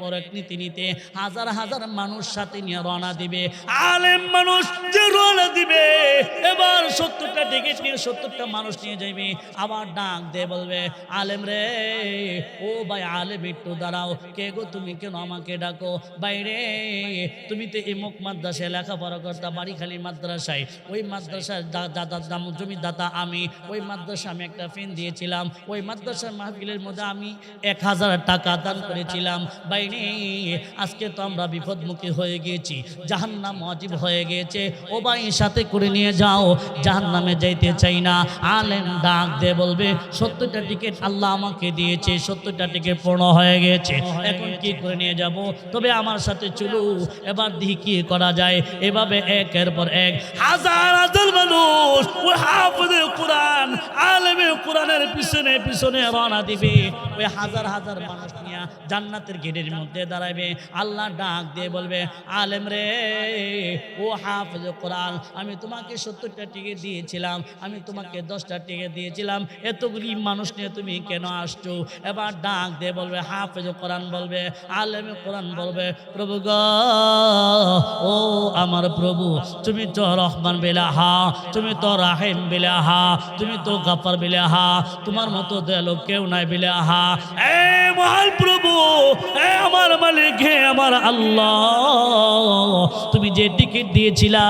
পর এক নীতি নিতে হাজার হাজার মানুষ সাথে নিয়ে রওনা দিবে। আলেম মানুষ যে রওনা দিবে, এবার 70টা টিকিট নিয়ে 70টা মানুষ নিয়ে যাইবে। আবার ডাক দিয়ে বলবে, আলেম রে, ও ভাই আলেম একটু দাঁড়াও। কে গো তুমি, কেন আমাকে ডাকো? বাইরে তুমি তো এই মুখ মাদ্রাসায় লেখাপড়া করতা, বাড়িখালী মাদ্রাসায়, ওই মাদ্রাসার জমিদাতা আমি, ওই মাদ্রাসা আমি একটা ফিন দিয়েছিলাম, ওই মাদ্রাসার মাহফিলের মধ্যে আমি 1000 টাকা দান করেছিলাম। বাইরে আজকে তো আমরা বিপদমুখী হয়ে গিয়েছি, জাহান্নাম ওয়াজিব হয়ে গিয়েছে, ও ভাই সাথে করে নিয়ে যাও, জাহান্নামে যাইতে চাই না। আলেম ডাক দিয়ে বলবে, 70টা টিকিট আল্লাহ আমাকে দিয়েছে, 70টা টিকিট পূর্ণ হয়ে গেছে, এখন কি করে নিয়ে যাব? তবে আমার সাথে চলো, এবার দেখি কি করা যায়। এভাবে একের পর এক হাজার হাজার মানুষ ওই হাফেজে কোরআন, আলেমে কোরআনের পিছনে পিছনে রওনা দিবে। ওই হাজার হাজার মানুষ নিয়ে জান্নাতের গেটের মধ্যে দাঁড়াবে। আল্লাহ ডাক দিয়ে বলবে, আলেম রে, ও হাফেজে কোরআন, আমি তোমাকে 70টা টিকিট দিয়েছিলাম, আমি তোমাকে 10টা টিকিট দিয়েছিলাম, এতগুলি মানুষ নিয়ে তুমি কেন আসছো? এবার ডাক দিয়ে বলবে, হাফেজে কোরআন বলবে, আলেমে কোরআন বলবে, প্রভু গো, ও আমার প্রভু, তুমি তো রহমান বিলাহা, তুমি তো রাহিম বিলাহা, তুমি তো গাফার বিলাহা, তোমার মতো দয়ালু কেউ নাই বিলাহা। এই মহান প্রভু, হে আমার মালিক, হে আমার আল্লাহ, তুমি যে টিকিট দিয়েছিলা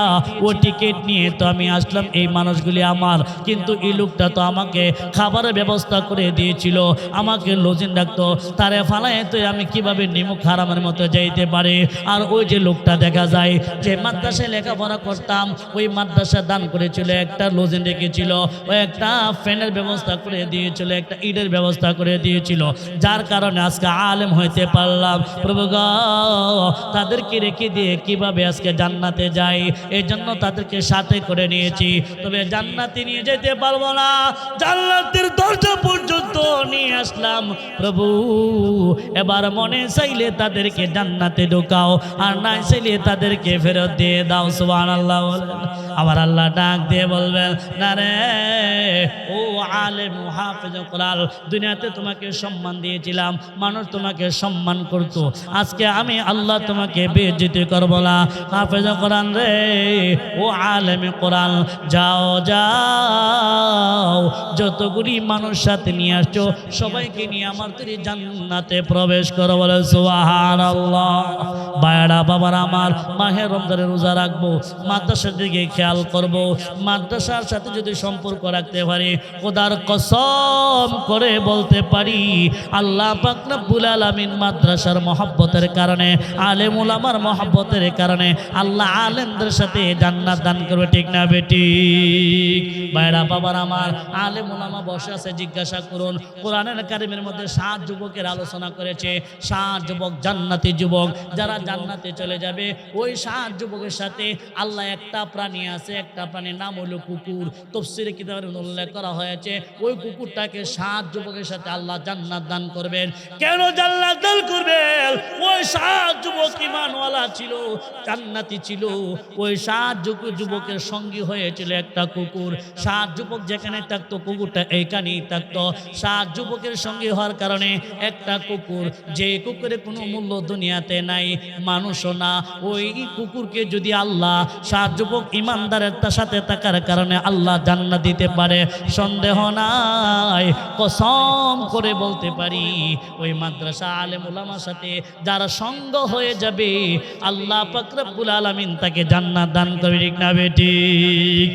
ও টিকিট নিয়ে তো আমি আসলাম, এই মানুষগুলি আমার, কিন্তু এই লোকটা তো আমাকে খাবারের ব্যবস্থা করে দিয়েছিল, আমাকে লজিং রাখতো, তারে ফালায় তো আমি কিভাবে নিমুখ হারামের মতো যাইতে পারি? আর ওই যে লোকটা দেখা যায় যে মাদ্রাসায় লেখাপড়া করতাম, ওই মাদ্রাসা দান করেছিল, একটা লজিং রেখেছিল, ও একটা ফ্যানের ব্যবস্থা করে দিয়েছিল, একটা ইটের ব্যবস্থা করে দিয়েছিল, যার কারণে আজকে আলেম হইতে পারলাম। প্রভু গো, তাদেরকে রেখে দিয়ে কিভাবে আজকে জান্নাতে যাই? এই জন্য তাদেরকে সাথে করে নিয়েছি, তবে জান্নাতে নিয়ে যেতে পারবো না, জান্নাতের দরজা পর্যন্ত নিয়ে আসলাম। প্রভু এবার মনে চাইলে তাদেরকে জান্নাতে ঢোকাও, আর না চাইলে তাদেরকে ফেরত দিয়ে দাও। সুবহানাল্লাহ বলেন। আবার আল্লাহ ডাক দিয়ে বলবেন, না রে ও আলেম হাফেজ কোরআন, দুনিয়াতে তোমাকে সম্মান দিয়েছিলাম, মানুষ তোমাকে সম্মান করতো, আজকে আমি আল্লাহ তোমাকে বেইজ্জতি করব না। হাফেজ কোরআন রে, ও আলেম কোরআন, যাও যাও, যতগুলি মানুষ সাথে নিয়ে আসছো সবাইকে নিয়ে আমার তৈরি জান্নাতে প্রবেশ করো। বলে সুবহানাল্লাহ। বায়রা বাবার আমার, মাহে রমজানে রোজা রাখবো, মাদ্রাসার দিকে খেয়াল করব, মাদ্রাসার সাথে যদি সম্পর্ক রাখতে পারি, খোদার কসম করে বলতে পারি আল্লাহ পাক রব্বুল আলামিন মাদ্রাসার মহব্বতের কারণে, আলেম উলামার মহব্বতের কারণে আল্লাহ আলেমদের সাথে জান্নাত দান করবে। ঠিক না বেঠিক? ভাইরা বাবার আমার, আলেম উলামা বসে আছে, জিজ্ঞাসা করুন, কোরআনের কারিমের মধ্যে 7 যুবকের আলোচনা করেছে, 7 যুবক জান্নাতি যুবক, যারা জান্নাতে চলে যাবে। ওই 7 যুবকের সাথে আল্লাহ একটা প্রাণী আছে, একটা প্রাণীর নাম হলো কুকুর। তাফসীরে কিতাবের উল্লেখ করা হয়েছে, ওই কুকুরটাকে 7 যুবকের সাথে আল্লাহ জান্নাত দান করবেন। কেন জান্নাত দান করবেন? ওই 7 যুবক ঈমানওয়ালা ছিল, জান্নাতি ছিল। ওই 7 যুবকের সঙ্গী হয়েছিল একটা কুকুর। 7 যুবক যেখানে থাকতো কুকুরটা এইখানেই থাকতো। 7 যুবকের সঙ্গী হওয়ার কারণে একটা কুকুর, যে কুকুরের কোনো মূল্য দুনিয়াতে নাই, মানুষও না, ওই কুকুরকে যদি আল্লাহ 7 যুবক ইমানদারের সাথে থাকার কারণে আল্লাহ জান্নাত দিতে পারে, সন্দেহ নাই, কসম করে বলতে পারি ওই মাদ্রাসা আলেম উলামার সাথে যারা সঙ্গ হয়ে যাবে, আল্লাহ পাক রব্বুল আলামিন তাকে জান্নাত দান করবে। ঠিক না বেঠিক?